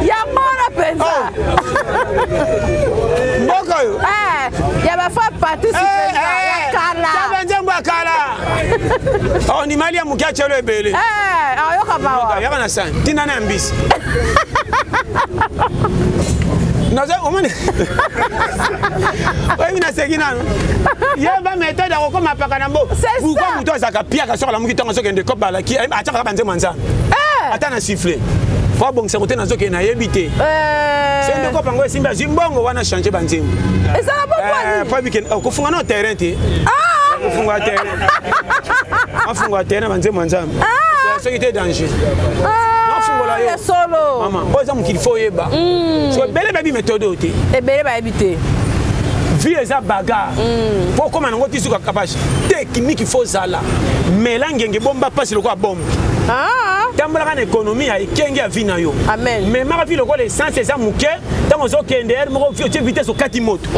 Ya mona penza. Mboko yo. Ya ba fa participer ya kala. Ya nzembo akala. Oh ni mali ya mukiachelo ebele. Ayoka bawa. Ya kana sana. Tinda na mbisi. Naza omone. Oyi na segina. Yeba méthode à kokoma pakana mbo. Pourquoi muto azaka pia ka sur la muki tongo sokende kopa la ki ataka banze manza. Atana siffler. Faut bon c'est côté nazo ke na yebité. C'est ndeko pango simba zimbongo wana changer banzembo. Et ça va pas. Pas weekend ko funga no terrain te. Ko funga terrain. Afunga terrain banzembo manza. C'est qui était danger. Solo. Maman, par exemple qu'il faut yeba. So belle baby méthode oté. Et belle ba habiter. Vie eza bagarre. Pour comment on ngoti suka kapage. Technique il faut ça là. Mais là ngenge bomba passe le quoi bombe. Tambola kana économie ya ikenge ya vina yo. Amen. Mais ma vie le quoi l'essence eza muke, tango zo kende mo vie vitesse au 4 moto.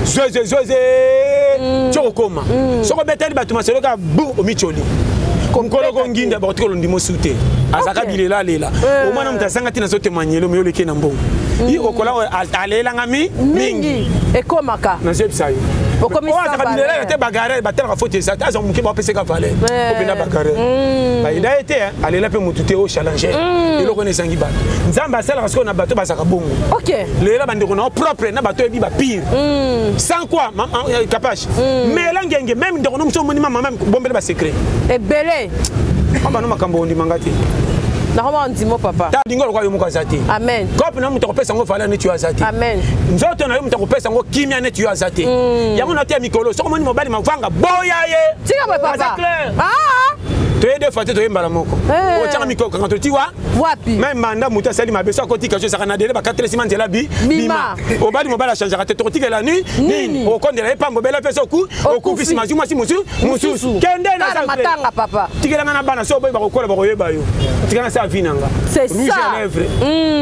Zoze. Chokoma. Soko betali batuma selo ka bu o micholi. Konkolo konginda ba otiko ndimo sute. Azaka bilela lela. Au moins mtasanga tina zo témoigner le meyoleke na mbongo. I okola alela ngami mingi. Ekomaka. Na zebisa yo. Okomisa bilela te bagare batela faute ça. Azo muke ba pese ka valeur. Obina bagare. Ba ida été alela pe mutute au challenger. Elo konesangi ba. Nzamba sala parce qu'on a bateau basaka bongo. OK. Lela bandeko na propre na bateau ebi ba pire. Sans quoi capage. Mais là ngenge même ndeko no mso monima maman bombele ba secret. Et belé. Papa no makambo ndi mangati. Nakoma ndimo papa. Ta dingo kwa yo mukazati. Amen. Kope na muto kopesa ngo fala ne tu azati. Amen. Nzoto na yo muto kopesa ngo kimia ne tu azati. Yango na tia mikolo. Soko moni mobali mavanga boya ye. Tika papa. Tu es deux fois tu es mbalamoko. O tanga mikolo quand tu tiwa. Wapi. Même manda muto sali mabeso akoti kacho saka na dele ba 4 semaines la bi. Bima. O bali mobali a changer te totike la nuit. Nini. O konde la epango bela peso ku. O ku fisi mazuma si musu. Musu. Kende na sa matanga papa. Tikela na bana so ba ko kola ba ko yeba yo. Tikana sa vinanga. C'est ça.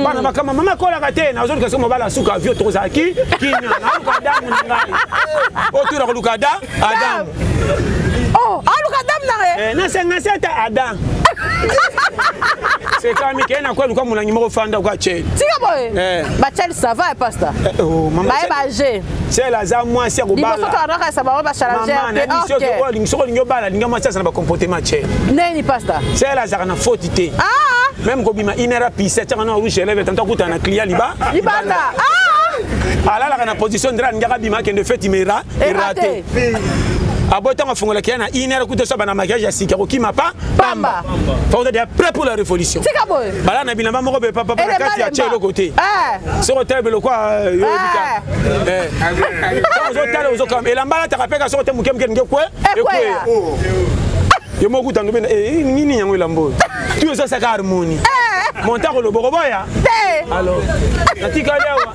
Bana bakama mama kola kate na ozoli kaso mobala suka avio tozaki kinya na ko damu na ngai. O tu na ko lukada Adam. Oh, aluka Adam na re. Na senga seta Adam. C'est quand même qu'il y a quoi mon numéro fanda quoi Tchel. Tika boy. Ba Tchel ça va pasteur. Oh maman. Ba G. C'est la za moi c'est au bal. Il faut que ça va challenger. Maman, ni soko ni bala ni ngama ça na ba comportement Tchel. Neni pasteur. C'est la za na faute té. Ah. Même ko bima inera pisse tanga na rouge lève tant ko ta na client liba. Libanda. Ah. Ala la na position ndra ngaka bima ke de fait il mera raté. Abotant fongola qui na inera kuto so bana maquillage ya sika ko kima pa pamba. Faut être prêt pour la révolution. Tika boy. Bala na bilamba moko be papa na kati ya Tchel côté. Sur table le quoi yo bika. Aux hôtels aux comme et la mbala ta rappelle sur temu kem kem quoi et quoi. Yo mo kuta ngobena nini yango lambo. Tu es ça harmonie. Montako le boroboya. Alors, natika lewa.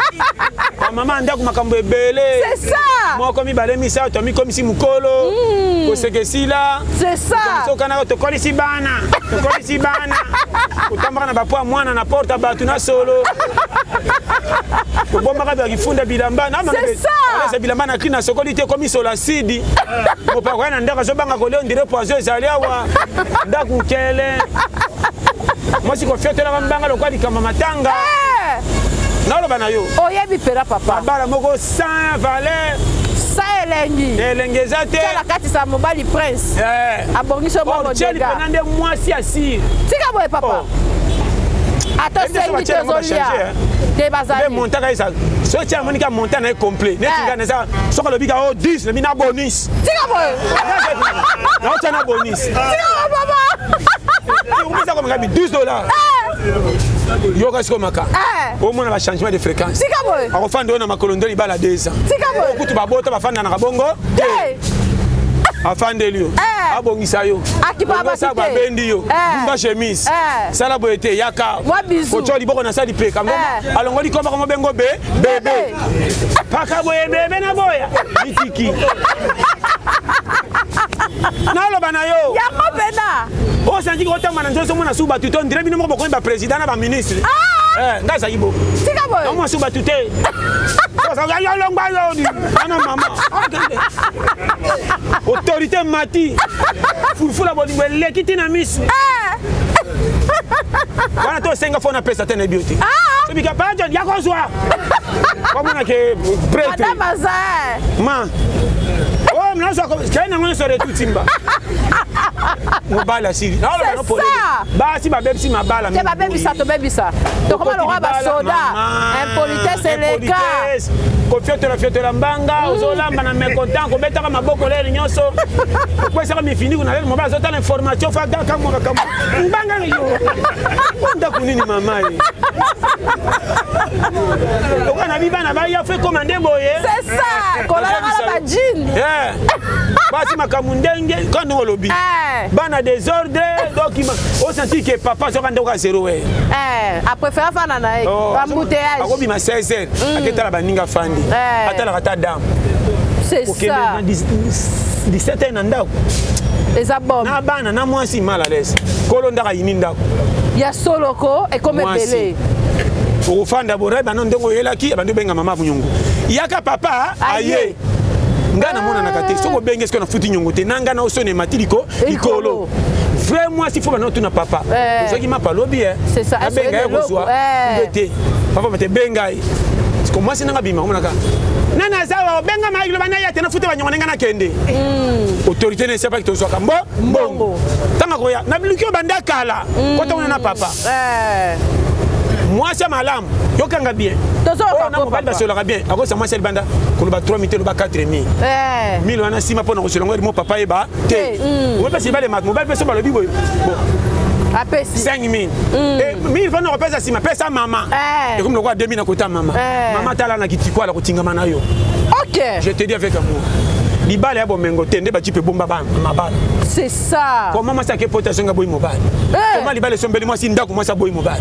Maman ndaku makambo ebele. C'est ça. Moi comme ibale misa to mi comme si mukolo. Ko sekesi là. C'est ça. So kana to kolisi bana. To kolisi bana. Utambaka na bapo mwana na porta batu na solo. Ko bomba ka bifunda bilamba na mama. C'est ça. C'est bilamba na klina sokolité comme isola sidi. Mo pa kwa na ndaka so banga ko le on dirait poison ezali awa. Ndaku kele. Moi si confiante la mbanga lo kwa likama matanga. Na lo bana yo. Oyebi pera papa. Bala moko sans valeur. Ça elengi. Elengi zate. La kati sa mobali prince. Abongiso mo Tchel pendant des mois si assis. Tika boy papa. Attends, c'est une tezolia. Te bazali. Le montant ça. Ce tiens monika montant est complet. Ne tinga na ça. So ka lobika o 10 le mina bonus. Tika boy. Na o tana bonus. Tika papa. On peut ça comme $12. Yo reste comme ça. Au moins on a changement de fréquence. Tika boy. On refait on a makolondo libala 2 ans. Tika boy. Kutu babota bafanda na bongo. Afande lio. Abongisa yo. Akibaba sa ba bendi yo. Mba chemise. Sala boete yaka. Wa bizu. Ocho liboko na sali pe kangoma. Alongoli komba komo bengo be bebe. Paka boye bebe na boya. Mitiki. Nalo bana yo. Yako pena. O sanji ko tama na nzoso mona suba tuto ndire bino moko ba président na ba ministre. Ngaza yibo. Tika boy. Na mo suba tuté. Ça va y aller long bayo. Ana mama. Autorité mati. Fufu la boni wele kiti na misu. Wana to senga fona pesa tena beauty. So bika pa John yako zwa. Comme na ke prêtre. Madame Azae. Ma. Oh, mnazo ko kaina ngone sore tutimba. Mobala siri. Na lo pole. Ba si ba bebsi mabala. C'est ba bebisa to bebisa. To comment le roi ba soda. Impolitesse élégant. Ko fiote la mbanga, ozolamba na mekontant ko betaka maboko leli nyonso. Ko saka mi fini kuna leli mobala zota information fa daka mo kama. Mbanga yo. Onda kunini mama yi. Ko kana bibana ba ya fait commander boye. C'est ça. Ko la ba jean. Basi makamundenge quand on lobby. Bana désordre donc on senti que papa so kanda ko zéro a préféré faire nana embouteillage. Akobi ma 16h aketala baninga fandi. Atala kata dame. C'est ça. 17 ans ndako. Les abommes. Na bana na moi si mal à l'aise. Kolonda ka yini ndako. Ya soloko et comme belé. Pour fanda bora bana ndongo yelaki bandu benga mama bunyungu. Yaka papa aye. Ngana mona na kate soko benge ce qu'on a foutu nyungu te nanga na osone matiliko ikolo. Vraiment si faut maintenant tu na papa. Ce qui m'a pas lobby c'est ça. Benga kozwa. Ndete. Papa mate benga. Parce que moi c'est nanga bima monaka. Nana zawa benga ma ilo bana ya tena futa banyonga ngana kende. Autorité ne sait pas que tu sois kambo mbongo. Tanga koya na biluki banda kala. Kota una na papa. Moi c'est malam. Yo kanga bien. Tozo na mobile ba solo bien. Ako sa moi c'est banda. Ko ba 3 minutes ba 4000. 1000 wana sima pona ko selongo mo papa eba. Te. On va passer ba le mat mobile pe so ba le bibo. Bon. Apesi 5000. Et 1000 va no repesa sima pesa maman. Et comme le roi 2000 na kota maman. Maman tala na kitiko ala ko tingama na yo. OK. Je te dis avec amour. Libala ya bomengo tende ba jipe bomba ba mabala. C'est ça. Comment moi ça que potation nga boy mobile. Comment libala sombeli moi si ndako moi ça boy mobile.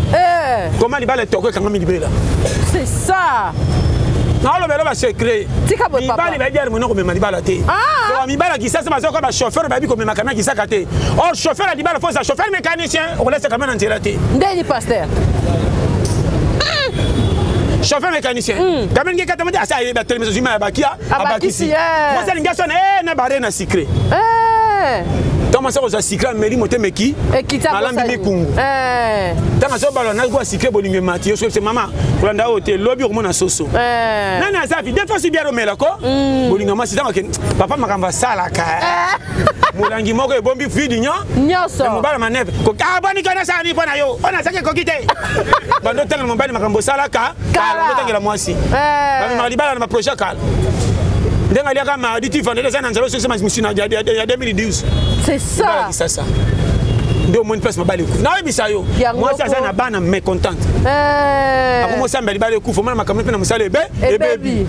Comment libala toko kanga mi libela. C'est ça. Non le belo ba secret. Tika boy papa. Libala ba dire mon ko mema libala te. Donc libala ki ça ba ko ba chauffeur ba bi ko mema kana ki ça kate. Oh chauffeur a libala faut ça chauffeur mécanicien on laisse quand même en télé. Ndeni pasteur. Chauffeur mécanicien. Quand même quelqu'un ça il ba télévision ma bakia abakisi. Moi c'est l'inga sonne na bare na secret. Tant ma soeur aux cycles meli moté meki. Malambi mikungu. Tant ma soeur balona go cycle bolingue mati. C'est maman. Kolanda hotel lobby au mona soso. Nani azafi des fois si bien romela ko. Bolingue mati tant que papa makamba sala ka. Molangi moko e bombi fidi nyo. Nyoso. Mobala maneve. Ko abani kana sa ni pona yo. Ona sake ko kite. Bando tel mobali makambo sala ka. Kala. Ko tangela mwasi. Ba mi malibala na projet kala. Ndenga liaka mardi tu vendais les années sur ce monsieur il y a 2012. C'est ça. C'est ça. Ndio mon place mabali ku. Na webi sayo. Moi ça na bana mécontente. Ako ça mbali bali ku fo mana makamwe pe na musale ebe e baby.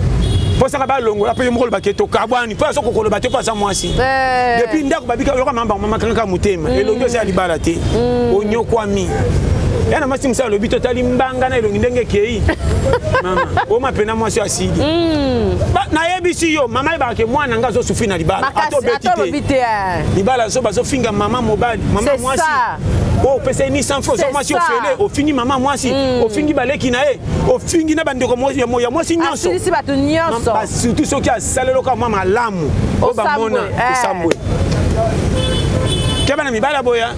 Po ça ba longo la pe mo ba keto kabwani po so kokolo ba te pa sa mwasi. Depuis ndako babika yo ka mamba mama kanka mutema. Elongo ça libala te. Onyo kwami. Yana masi msa lobi totali mbanga na elongi ndenge kei. Mama, o ma pena mwasi asidi. Na yebisi yo mama ba ke mwana nga zo sufi na libala. Ato betite. Libala so bazo finga mama mobali, mama mwasi. Oh pese ni 100 francs mwasi ofele, o fingi mama mwasi, o fingi baleki na e, o fingi na bandeko mwasi ya mwasi nyonso. Asisi batu nyonso. Surtout soki asalelo ka mama lamu. O ba mona, osambwe. Keba na mibala boya.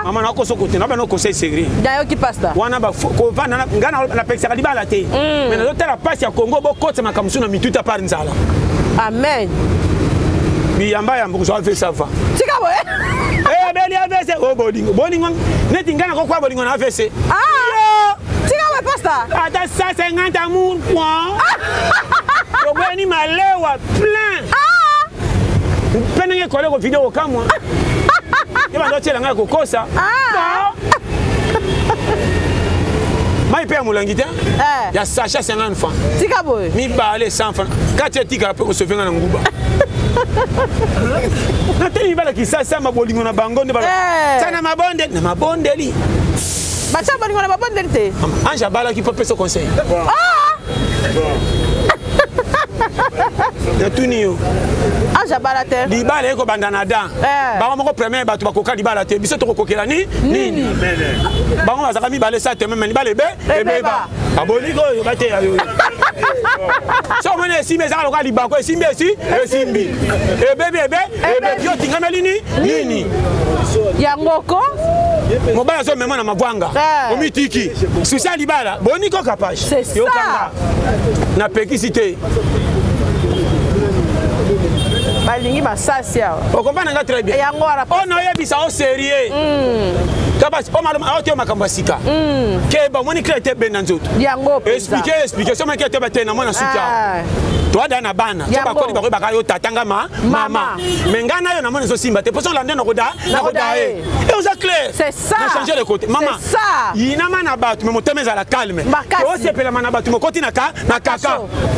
Mama na koso kote na ba no conseil secret. Dayo ki pasta. Wana ba ko vana ngana na pesa libala te. Mais na zotela passe ya Congo bo kote makamsu na mituta par nzala. Amen. Biyamba ya mbuzo alfe safa. Tika boye. Beli avese o bolingo. Bolingo neti ngana ko kwa bolingo na avese. Tika boye pasta. Ata 150 amour quoi. Yo beni malewa plein. Penenge kolego video kamwa. Yeba ndo tshela nga kokosa. Mai pe amulangi te. Ya Sacha 50 francs. Tika boy. Mi balé 100 francs. Katia tika pe ko se venga na nguba. Na teni bala ki sasa mabolingo na bango ne bala. Sana mabonde na mabondeli. Bacha bolingo na mabondeli te. Anja bala ki pe so conseil. Ya tunio. Anja bala te. Libala eko bandana da. Ba moko premier batu bakoka libala te. Biso to kokela ni nini. Ba ngo azaka mi balé ça te même libala ebe ebeba. Aboliko yo bate ya yo. So mone si meza loka libako esimbi esimbi. Ebe yo tingana lini nini. Yangoko mobala so mema na mavwanga omitiki social libala boniko kapage yo kanga na pekisite balingi basasi awa okompana nga très bien yango ara on oyebisa o sérieux kabasi o maloma o te makambo sika ke ba moni créer bena nzoto yango expliquer so meke te batena mona suka toi dana bana so ba koli ba ka yo tatanga mama mengana yo na mona so simba te poso lande na koda e on a clair c'est ça na changer le côté maman yina mana batu me motemeza la calme o se pela mana batu mo koti na kaka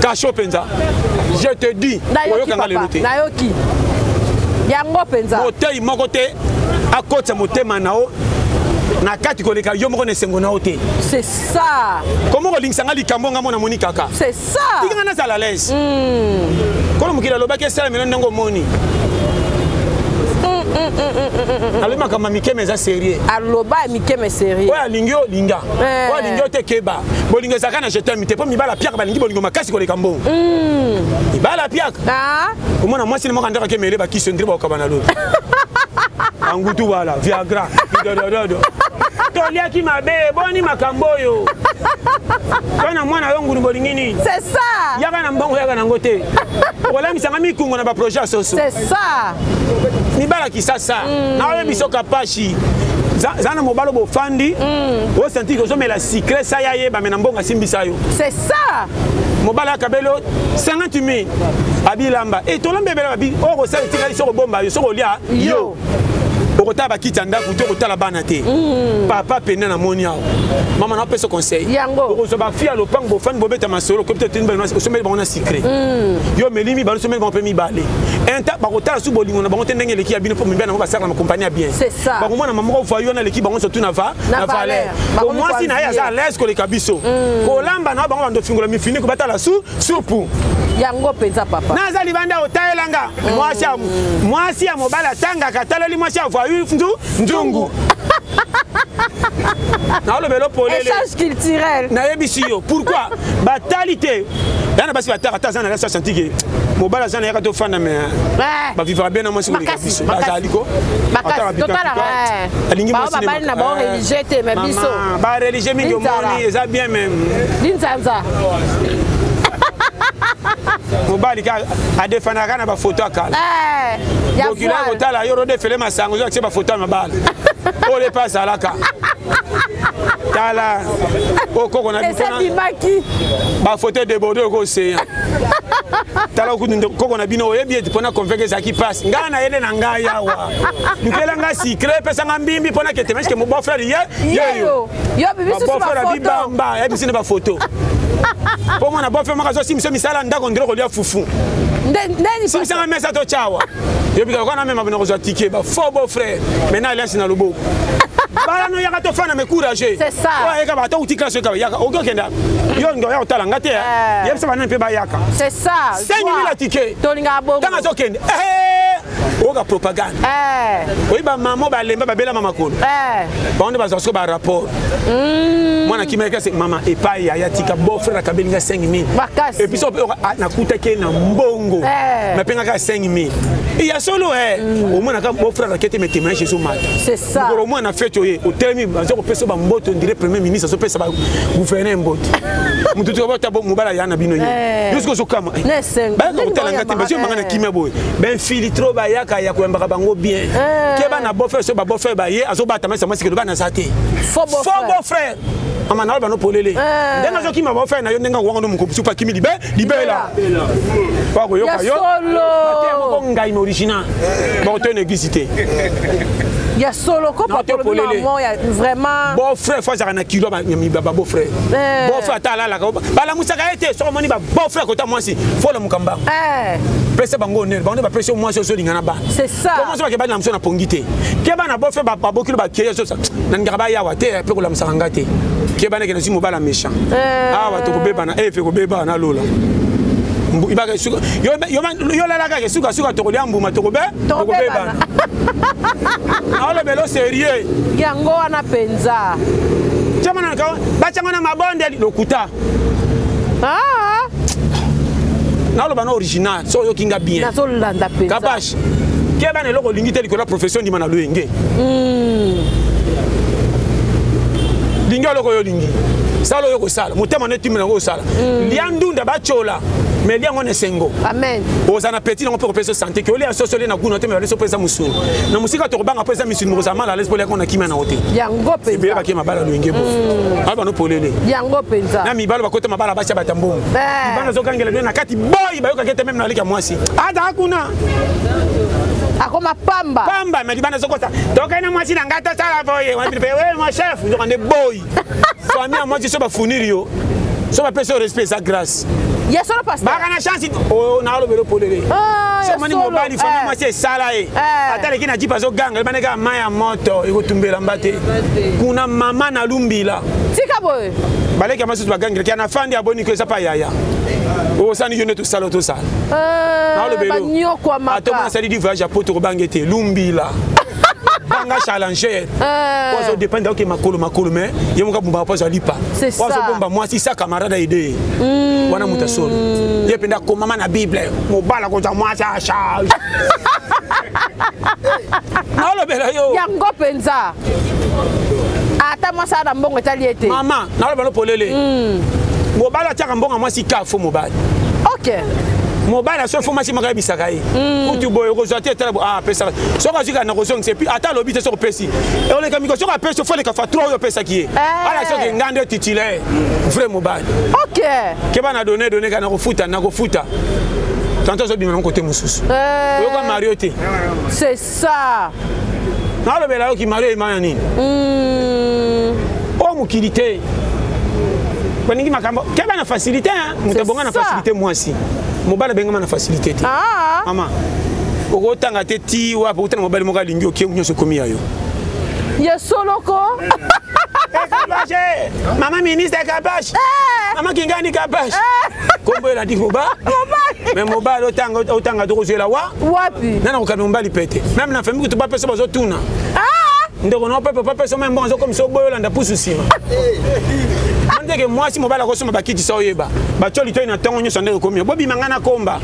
kacho penza je te dis oyoka nayoki yango penza motei moko te akotsa motema nao na kati koleka yo moko nesengo nao te c'est ça comment olingsanga likambo nga mona moni kaka c'est ça tinga na sala l'aise kono mukila lobaki sala meno ndongo moni alima kama mikeme za sérieux aloba mikeme sérieux oya lingi olinga oya lingi te keba bolingo zaka na jeter mite po mibala piaka balingi bolingo makasi koleka mbongo mibala piaka omona mwasi ni mokandaka ke mele bakiso ndiri bakabana lo angutu wala viagra dododo toliaki mabe boni makambo yo kana mwana yo ngunu bolingini c'est ça yaka na mbongo yaka na ngote olamisanga mikungo na ba projet soso c'est ça mibala kisasa na oyo bisoka pashi zana mobalo bo fandi o senti ko somela secret sa ya yeba mena mbonga simbisa yo c'est ça mobala kabelo 50 000 abilamba et to lambebela babi o ko sa tika so ko bomba yo so ko lia yo okota bakita ndaku to kotala bana te papa pena na moni awo mama na peso conseil yango okozo ba fia lo pango fan bobeta masolo ko peut-être une bana so meli bana secret yo melimi bana so meli bana pemi balé enta bakotala su bolingo na bango tendenge leki ya bino po mbana ba sala na compagnie bien c'est ça ba mona mama ko fa yo na leki bango surtout na valeur ko mwasi na ya za l'aise ko le kabiso ko lamba na bango bando fingola mi fini ko batala supu yango penza papa naza libanda otaelanga mwasi ya mobala tanga kataleli mwasi ya voyu nzungu naolobela opolele échange culturel nayebisi yo pourquoi batali te yana basi bataka ata aza na lasa santi ke mobali aza na yaka tofanda me bavivaka bien na mwasi koleka biso bazali ko alingi mwasibabali na bao religieux te me biso bareligieux mingi omoni eza bien même linzanza mobali ka adefanaka na bafoto akala okila kotala yo rodefele masango zo atie bafoto ya mabala ole pa azalaka tala okoko na bafoto deborde okoseya tala koko na bino oyebi ete mpona convaincre ezalaki mpasi ngai nayede na ngai awa lukela nga sikre epesanga mbimbi mpona kete meshike mobofrere yeyo babofrere abibamba yebisi ne bafoto mpo mwana bofrere moko azosimisa misala ndako ndire kolia fufu simisanga mesa totyawa yebika kwana mema bino kozwa tike bafo bofrere maintenant aliasi na loboko bala no yaka tofana me courage oyeka bato uti classe yaka yaka okokenda yo ndo ya otala ngate yebisa bana mpe bayaka c'est ça 5000 ticket tolinga bongo tanga zokende oka propagande oyiba mama balemba babela mama kolo baonde bazasko ba rapport mwana kimeka se mama epai ya tika bofre na kabelinga 5000 et puis so nakuta ke na mbongo napenga ka 5000 il y a solo au moins na bofre na kete metima chez mata c'est ça au moins na fait au terme bazo ko pesa ba mboto ndire premier ministre so pesa ba gouverner mboto mututu ko bota bo mubala yana bino ye yusko so kama ba ko tala ngati bazo mangana kimia boy ben filtro ba yaka ya ko mbaka bango bien ke ba na bofre so ba bofre ba ye azo bata mesa masiki do ba na sate fo frère mama na ba no polele ndenga zo kima bofre na yo ndenga ko ngono mukopusu pa kimi libela pa ko yo ka yo ate ko ngai no original ba to néglicité il y a solo ko pa pour le moment il y a vraiment bon frère faut ça na kilo ba beau frère bon frère ta la bala musaka ete so moni ba bon frère ko ta moi si faut le mukamba pesa bango ne ba pesa moi so lingana ba c'est ça comment ça ba na mso na pongité ke ba na bon frère ba bokilo ba kiyo so na ngaba ya wa te pe ko la musanga te ke ba ne ke na si mobala méchant ba to ko beba na fe ko beba na lola ibaka suka yo la ka suka to ko liambu to ko beba na belo sérieux yango wana penza chama na ka bachanga na mabonde lokuta na lo bana original so yo kinga bien na so landa penza kabash ke bana loko lingi te likola profession di mana loyenge lingi loko yo lingi sala yo ko sala mutema ne timina ko sala liandunda bachola mais liango ne sengo amen ozana petit on peut repérer santé que oli asosole na kuno teme leso pesa musuni na musika to banga pesa misuni moza mala les pole kona kimana hote yango penza be ba kema bala loyenge bo aba no polele yango penza na mibalo bakota mabala basha batambongo bana zokangela na kati boy bayoka kete même na lika mwasi ada hakuna akoma pamba mais libana zokota toka ina mwasi na ngata sala boye wa we mon chef zo kande boy famille moi je so ba funir yo so ba pesa respect sa grâce yes on passe ba kana chance na lo belo polele so mani mobali famille moi c'est sala atale kina jipa zo ganga libana ka maya moto iko tumbela mbate kuna mama na lumbila tika boy baleka masu ba ganga kana fandi aboni ko sapa yaya o sani yo ne to sala na lo belo banyo kwa maka atoma sali di voyage pour to bangete lumbila banga challenger ozo dépend ok makolo mais yemuka bumba pozo lipa ozo bomba moi si sa camarade aidé wana mutasolo yependa ko mama na bible mobala ko za moi sa charge na lo bela yo yango penza ata moi sa na mbongo taliete mama na lo bela polele mobala tiaka mbongo moi si kafo mobala OK mobile so fo masi maka bisaka ye kutu boyo ko zote tala pesa so ka zika na ko so c'est puis ata lobi te so ko pesi e ole ka miko so ka pesi fo le ka fa 3 yo pesa ki ala so ke ngande titulaire vrai mobile OK ke bana donner ka na ko futa tanto so bima côté mususu yo ka Mario te c'est ça na lo bela yo ki Mario imanya nini o mukilité baningi makambo ke bana facilité mutabonga na facilité moi si mobile benga na facilité te mama oko tanga te ti wa po tanga mobile moka lingi okie nyoso komi ayo ye soloko kabache mama ministre kabache mama kingani kabache kombo la dikoba mais mobile otanga to kozela wapi nana ko kanomba lipete même na famille to ba pesa bazo tuna ndeko na papa so même bon comme so boyo landa pusu sima ande ke moi si mobala ko soma bakiti so yeba ba choli to ina tongo nyo sande ko mi bobi mangana komba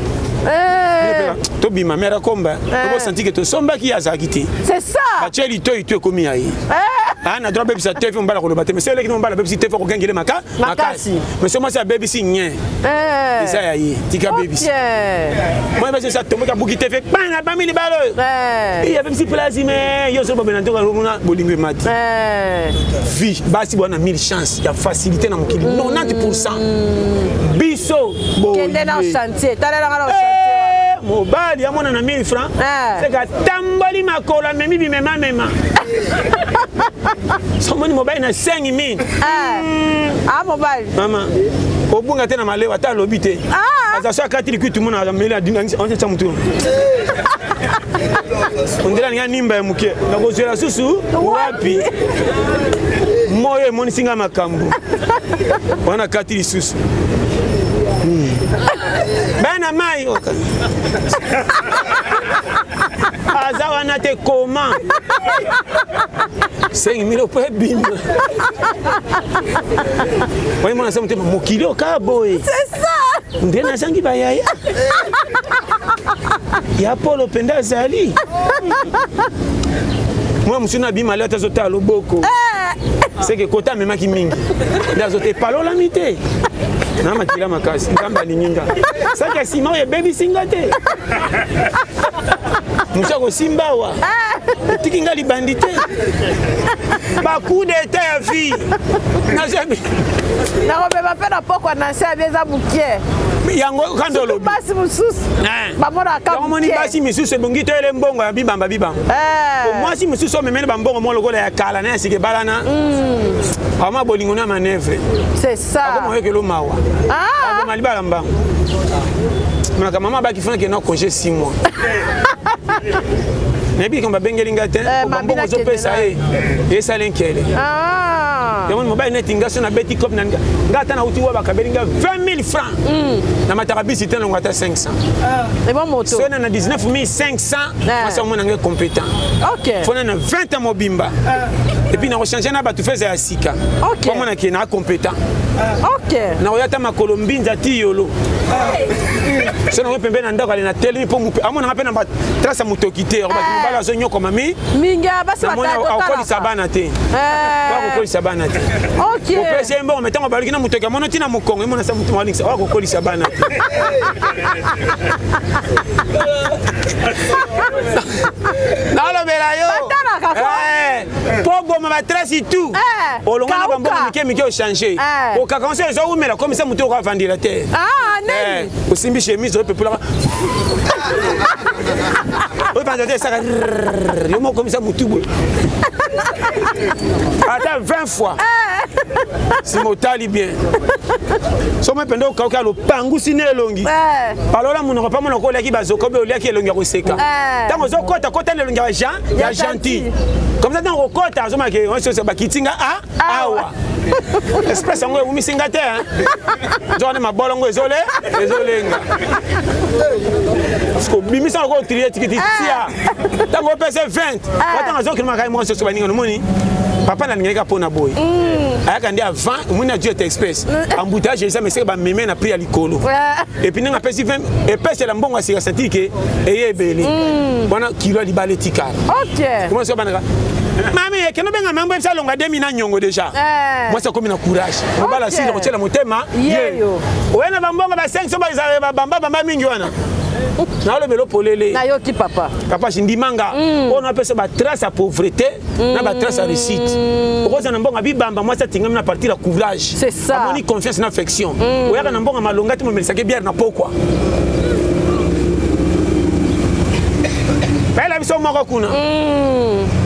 to bima mera komba to senti que to somba ki azakiti c'est ça ba choli to itu ko mi ayi ana droit baby sa tefe mbala ko lo bateme c'est le ki mbala baby si tefe ko gangele makasi mais c'est moi ça baby si nye ça yayi tika baby moi ba ça tombe ka buki tefe bana ba mili balo il y avait petit place mais yo so ba benanto ka runa bolingo mati vie basi bona 1000 chance ya facilité na mokili 90% biso kende na chantier talela na chantier mobali ya mona na 1000 francs c'est ka tamboli makola memi bimema mema somoni mobali na 5000 mobali mama obunga tena malewa ta lobite aza so akati likitu mona na mele adinga on tsa mutu ondela nga nimba ya muke na kozela susu wapi moyo emoni singa makambo wana kati lisusu bana mai aza wana te koma 5000 po bimba wai mona sa mutema mokili okaboye c'est ça ndena sangi bayaya ya polo penda zali moi musuna bima leta zota loboko c'est que kota memaki mingi ndazo te palola mite na makila makasi ngamba linginga saka sima ye baby singate musako simbawa tikinga libandite ba coup d'état ya vie na jamais na robeba pe na poko na se abieza bukie yango kando lobi basi mususu bamona ka moni basi misusu ebongi to ele mbongo ya bibamba moi si misusu memene bambongo mo lokola ya kala na sike balana ama bolingo na manevre c'est ça comme que lo mawa mali balamba maka mama ba ki fana ke na congé 6 mois nebi kamba bengelinga te bambongo zo pesa e salenkele yamon mobile net ingaso na beti cop na ngata na uti wa bakabelinga 20000 francs na matarabisi te longa ta 500 et bon moto so na 19500 moi ça mona nge compétent OK fona na 20 ans mobimba et puis na rechanger na batu feza ya sika OK mona ke na compétent OK na oyata makolombinza ti yolo so na pembe na ndako na tele po mupe amona ngape na trace mutokite ba bala zo nyoko mami minga basi batata okoli sabana te ba okoli sabana te OK o pese mbo metango baliki na mutoka mono tina mukongo mona sa mutu malinga wa okoli sabana te nalo bela yo pogo ma trace tout olonga na bambo mike o changer o ka conseil zo umela comme ça mutu ko vandira te nani osimbi chemise o pepula o panda te ça yo mo comme ça mutu bo attends 20 fois si motali bien so me pendo ka ka lo pangu sine elongi palola munoko pa monoko leki bazoko be oliaki elongi ko seka tango zo kota elongi ya gentil comme ça dans kota zo make on se ba kitinga awa espèce ngo umi singa te jone mabolongo ezolenga parce que bimisa ko trier tikiti tia tango pese 20 tango zo kilima kai mo se so baninga no moni papa na ngeka pona boy ayaka ndi avant muna Dieu express embouteillage ça mais c'est ba meme na prix à likolo et puis nga pesi 20 et pese la mbongo asika satike eyebeli bona kilo li baletika OK comment ça banaka mami ekeno benga mambo epsa longa 2000 na nyongo déjà moi ça comme na courage on va la sile retirer motema yeyo wena bambongo ba 500 ba bamba mingi wana na le belo polele na yoki papa shindimanga on appelle ça ba trace à pauvreté na ba trace à réussite okoza na mbonga bibamba moi ça tingam na partir la couvrage c'est ça amoni confiance na affection oyaka na mbonga malonga ti mo melisa ke bière na pokwa bela biso moko kuna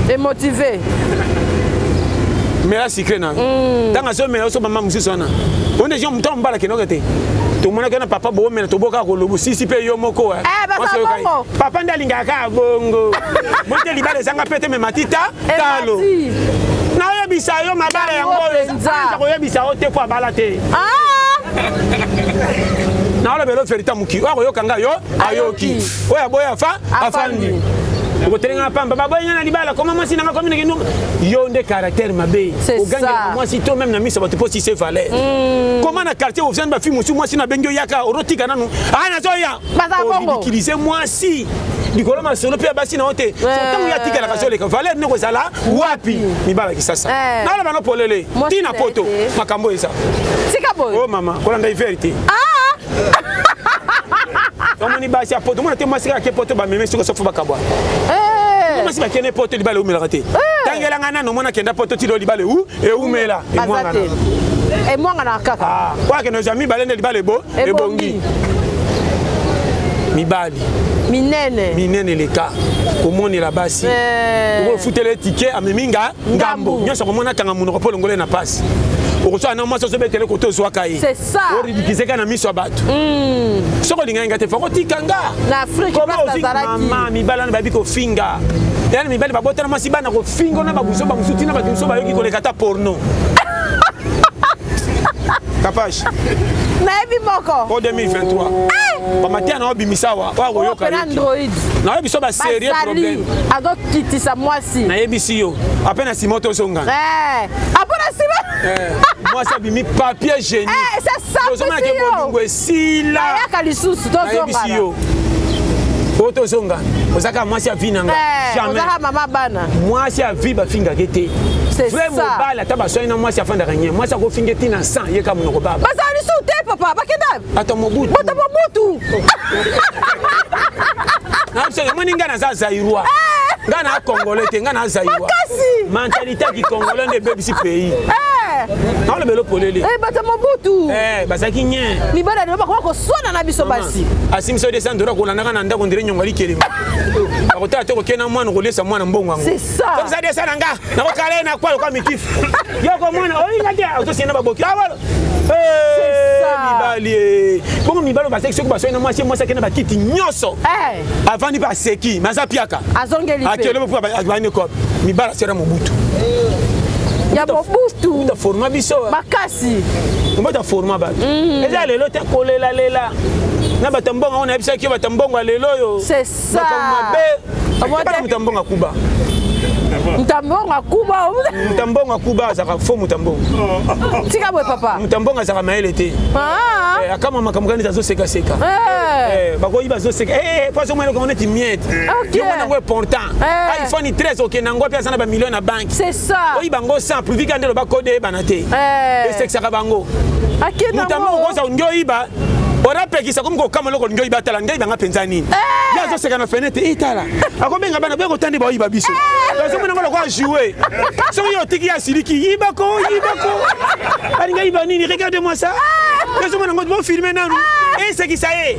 et motivé mais la secret na tanga so mais so mama musisona on est gens muto mbala kenoka te to mona kana papa bo mena to boka ko lobu sisi pe yo moko papa ndalinga ka bongo mote libale zanga pete me matita talo na yo bisa yo mabala yango za ko yo bisa o te kwa bala te na ole belo ferita muki wa ko yo kanga yo ayoki oya boya fa afandi okotelenga pamba baboyenga na libala koma mwasi nanga komi naki yo nde caractère mabe ogangela mwasi to même na miso bato po si c'est valeur comment na quartier officiel ba fille musu mwasi na bengi yaka orotika nanu ana zoya utiliser mwasi likolo masolo pe basi na ote sotango ya tika la kasole ka valeur ne kozala wapi mibala kisasa nala bano polele tina poto makambo esa sika boy oh mama kolanda vérité omoni basi apoto mona te masika ke poto ba meme soko sofu bakabwa masi ba kene poto libale umela kate tangela ngana no mona kenda poto tilo libale u e umela e mwanga e mwanga na kaka kwa ke no jami balende libale bo e bongi mibali minene leka komoni la basi ko futele ticket ameminga ngambo nyoso komona kanga munoko polo ngole na passe okoso na mwaso sobetele koto zwaka yi c'est ça oridikizeka na miso abatu soko linga te fako tikanga na Afrique pas Zaraki mama mibala na babi ko finga yani mibali babota na masi bana ko finga na babuso ba musuti na babuso ba yoki ko lekata porno Kapash na ebi moko pour 2023 Pamatia na obimisawa wa goyoka Android na ebiso ba sérieux problème ado kitisa mwasi na ebisi yo apena simoto songa apena simoto mwasi abimi papier génie c'est ça tozoma ke bolungwe sila ya kalisusu tozonga yo Oto zonga ozaka mwasi ya vinanga jamais ozaka mama bana mwasi ya vi ba finga kete c'est ça bala taba soina na mwasi afanda kanye mwasi ko finga tina 100 yeka munoko baba bazali sute papa bakenda ata mobutu na sema moni ngana za zairwa ngana congolais te ngana zairwa mentalité ki congolais ne bebi si pays na le belo polele bata mobutu bazaki nye ni bana ne bakoko sona na biso basi asimso descendre ko landa kana ndako ndire nyonga likelema akota te ko kena mwana ko lesa mwana mbongo ngo c'est ça comme ça descendre nga na ko kale na kwa mikifu yoko mwana olinga te autosina baboki awalo mibali bongo mibalo baseki soko basoina mwasi mwasi kena bakiti nyoso avandi ba seki maza piaka azongeli pe akelo po abane ko mibala sera mobutu ya mobutu ta forma biso makasi mbota forma ba eza lelo te kolela lela na batambonga ona bisa ki batambonga lelo yo c'est ça makambe mutambonga kuba Mutambonga kuba zaka fo mutambonga tika boy papa mutambonga zaka maele te akama makamukani tazo seka seka bakoyi bazo seka poso mwele ko neti miette yo mwana ngo important iPhone 13 okenango pia sana ba million na bank c'est ça oyi bango simple vika ndelo bakode banate seksa bango mutambonga ko za ndioiba orapekisa komko kama loko njoi batala ngai banga penzani yazo seka na fenêtre itala akobenga bana beko tandi ba oyiba biso yazo mwana ngolo kwa jouer so yo tiki ya siliki yibako bani ngai ba nini regardez-moi ça yazo mwana ngolo bo filmer nanu sekisa ye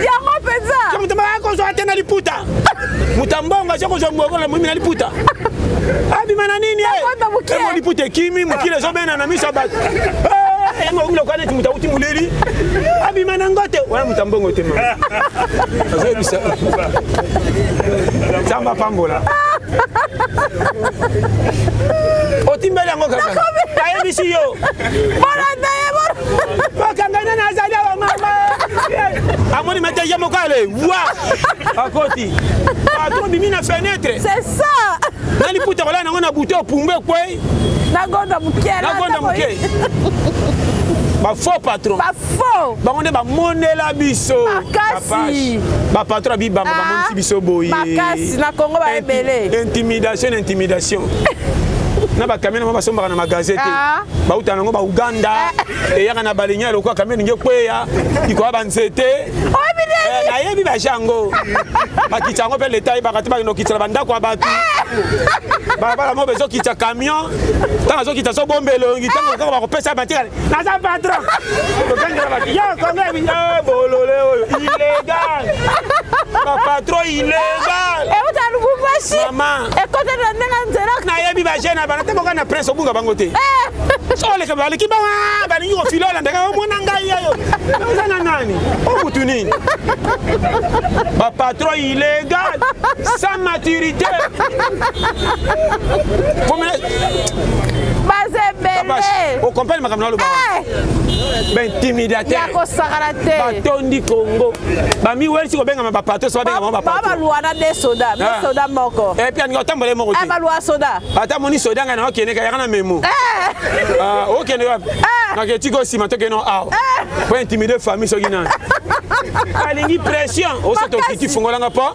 yango penza kama tamba ko zo atena liputa mutambonga soko zo mwokola mwimi na liputa abi mana nini mo liputa kimi mukile zo bena na miso bat ngo ngolo kwa neti mutauti muleri abi mana ngote wana mutambongo tema azebisa samba pambola otimbele ngo kaka ayebisi yo bona daye bakangana na zaida wa mama amoni mete yamo kale wa akoti atro bimi na fenêtre c'est ça nali puta wala na ngona buto pumbe kwe na gonda muke ba faux patron ba faux ba on est ba monela biso makasi ba patron bi ba monti biso boye makasi na Congo ba ebele intimidation na ba kamera ba somba na magazete ba utana ngo ba Uganda e yaka na balinya lokwa kamera nge kweya iko ba nzete na yebi ba jango ba kichango pe leta ba katiba no kichala banda kwa batu ba mo bezo kicha camion tanga zo kita so bombelo ngitanga ko ba ko pesa batika na za patron ko kanga ba yo konga bi bolole oyo illégal ba patron illégal utanubumbashi mama ekote na ndenga nzera na yebi ba jena ba te boka na prince obunga bango te so le ka ba le kiba ba ni ko filola ndaka mo nanga yo sana nani o butuni ba patron illégal sans maturité Bazebele. O comprendre ma kamna lo ba. Ben intimidateur. Ya ko sakarate. Batondi Congo. Ba mi weli ko benga ma pato so benga ma pato. Baba luana de soda, me soda moko. Et puis ngo tambole moko ti. Ba lua soda. Ata moni soda ngana okene ka yana memo. Ah, okene wa. Na ke tiko si mato ke no ah. Pour intimider famille so gina. Alingi pression. O so to kiti fungolanga pa.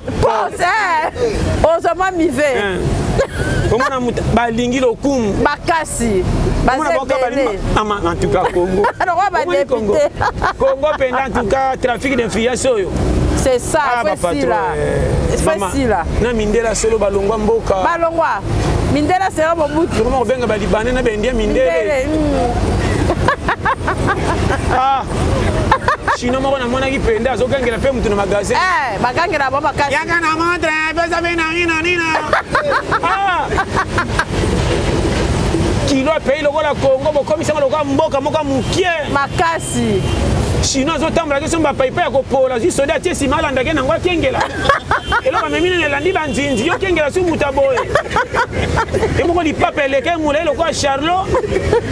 Ozoma mive. Comment on a balingi le kum bakasi bazebele ama en tout cas Congo Congo pendant en tout cas trafic d'influence c'est ça facile là na mindela solo balongwa mboka balongwa mindela sera mobutu comment on benga balibane na bendia mindele ah Chino moko na mona ki penda azokangela pe mutu na magasin bagangela ba makasi yanga na montre pesa bena nina ah kilo pays lokola Congo bokomisa lokola mboka moka mukie makasi Chino azotambola ke somba paipa ya kopola zi soda tie sima alanda ke nango akengela eloko memini nelandi banzinzi yo kengela su mutu aboye emoko lipape eleke mula lokola Charlot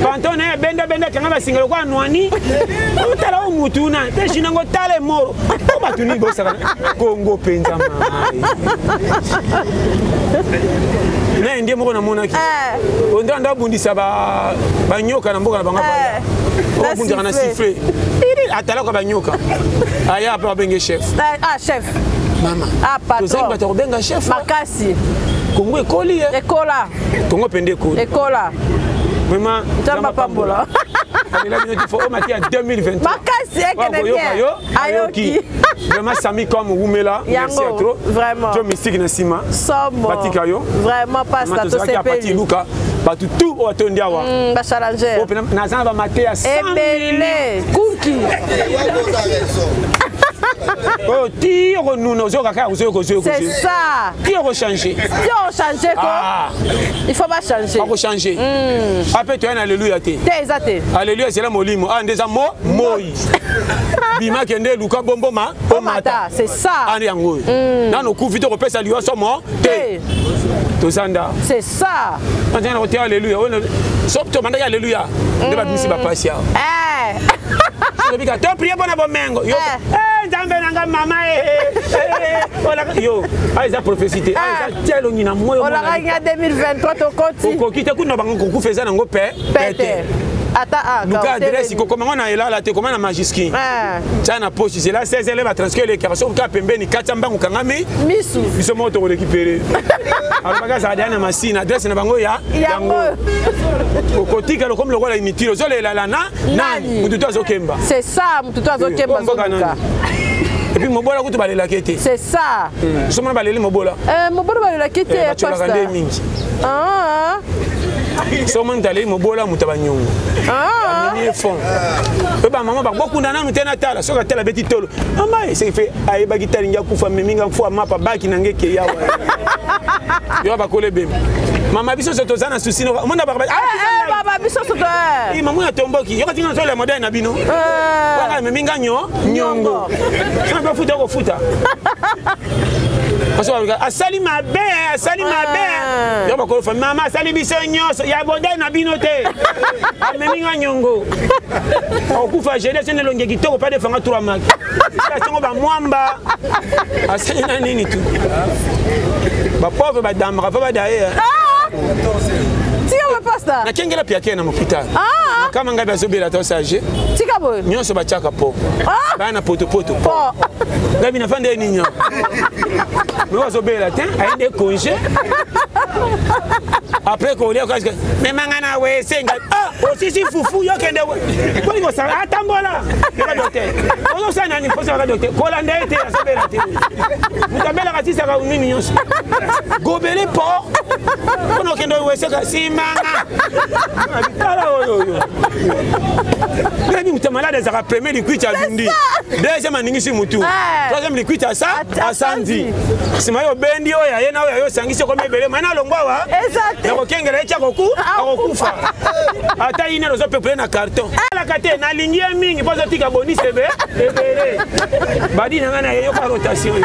pantone ya benda kanga basinga lokola Nwani otala o mutu na te Chino ngo tala moro o batuni bosaka Congo penza mai na ndiye moko na monaki ondra nda bundisa ba nyoka na mboka na banga ba bundira na siffler atala ko ba nyoka aya pa benge chef chef mama patron to zamba to benga chef makasi Congo ekoli ekola Congo pende ekoli ekola mama tamba pambola alila bino tifo o mati ya 2023 makasi ekene bien ayoki vraiment Sami comme Wumela merci à trop vraiment jo mystique na sima somo batika yo vraiment pasta to sepeli luka batu tout o tondi awa ba challenger o pena na zamba mate ya 100 kuki oh tire nous nos kaka c'est ça qui on changer quoi il faut pas changer on changer après tu as alléluia te alléluia c'est la molimo ah ndeza moi bima kende luka bomboma mata c'est ça andi yango na no ku vite ko pesa liwa somo te to sanda c'est ça on dit on alléluia sopto manda alléluia ndeba bimisi ba pasia to prier pour na bomengo yo nzambe nanga mama yo aiza prophétie aiza tielo ngina moyo mona ola nga 2023 to koti okoki te kuna bango ko feza nango pete ata luka adresse ko comment on a elala te comment na majiski tana poche c'est là 16 élèves à transcrire les carreaux ka pembeni katsa mbangu kangami misu biso moto ko récupérer alors bagaza dana masina adresse na bango ya yango okotika lo comme le roi inutile zo elala na nani mututo azokemba c'est ça mututo azokemba zoka et puis mobola kutu balela kete c'est ça somona baleli mobola mobola balela kete pasta ah somona daleli mobola mutabanyongo amini fond e ba mama ba bokunda nanu tena tala soka tala beti tolo mama c'est fait ay ba gitari ngia kufa meminga mfua mapa baki nangeke yawa yo ba kole bem mama biso soto zana susino mona ba baba biso soto mamu ya tomboki yo katinga so le modèle na bino wala meminga nyongo ba futa ko futa asali mabe yo ba ko fa mama asali biso nyonso ya modèle na bino te meminga nyongo okufa jele sene longe kitoko pa defanga 3 mak asango ba mwamba asali na nini tu ba pauvre ba dama ba dae tika ba pasta na kengela pia kena mopita kama ngabe azobela to sage tika boy nyonso ba chaka po bana poto ngabi na fande ninyo mais azobela te aende congé après ko lia kasi mais mangana we senga aussi fufu yo kende we ko ngo sala atambola ka docteur ko so nani ko sa docteur ko la ndete azobela te mutabela kasi sa ka nini nyonso gobele po kono kende we seka simanga bitala oyo ngabi mutamala des a premier liquide à lundi deuxième aningi mutu troisième liquide à ça à samedi simayo bendi oya yena oya yo sangisi ko mebele mana longwa wa exact ko kengela echa ko kufa ata ine lozo peuple na carton ala kate na ligne mingi pozo tika boni sebe ebele badi na ngana yo ka rotation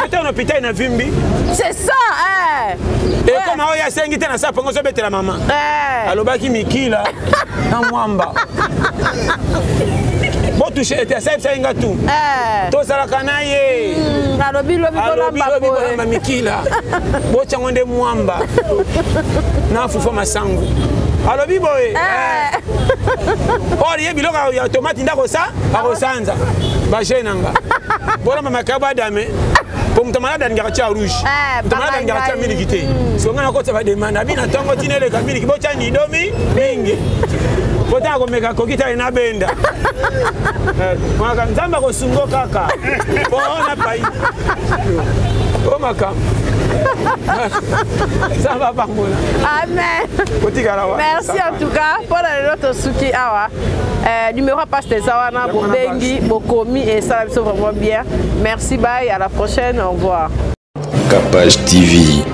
ete on hôpital na vimbi c'est ça et comment oya asengi te na sa pongo zobetela mama alobaki mikila na mwamba botouche ete asayebisa tu tozalaka na ye alobi bolamba mikila botyango nde mwamba na fufa masangu alobi boye olie biloko ya tomati ndakosa akosanza bajenanga bolamba makabo adame po mutu malade alingaka tia rouge mutu malade alingaka tia miliki te songa nakota bademanda abi na ntongo tina eleka miliki botya nidomi mingi potanga komeka kokita ena benda maka nzambe akosungo kaka pona pai o makambo ça va pas mola. Amen. Merci en tout cas pour notre souki awa. Numéro passe tes awana bobengi bokomi et ça c'est vraiment bien. Merci bye à la prochaine au revoir. Capage TV.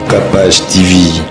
Capage TV.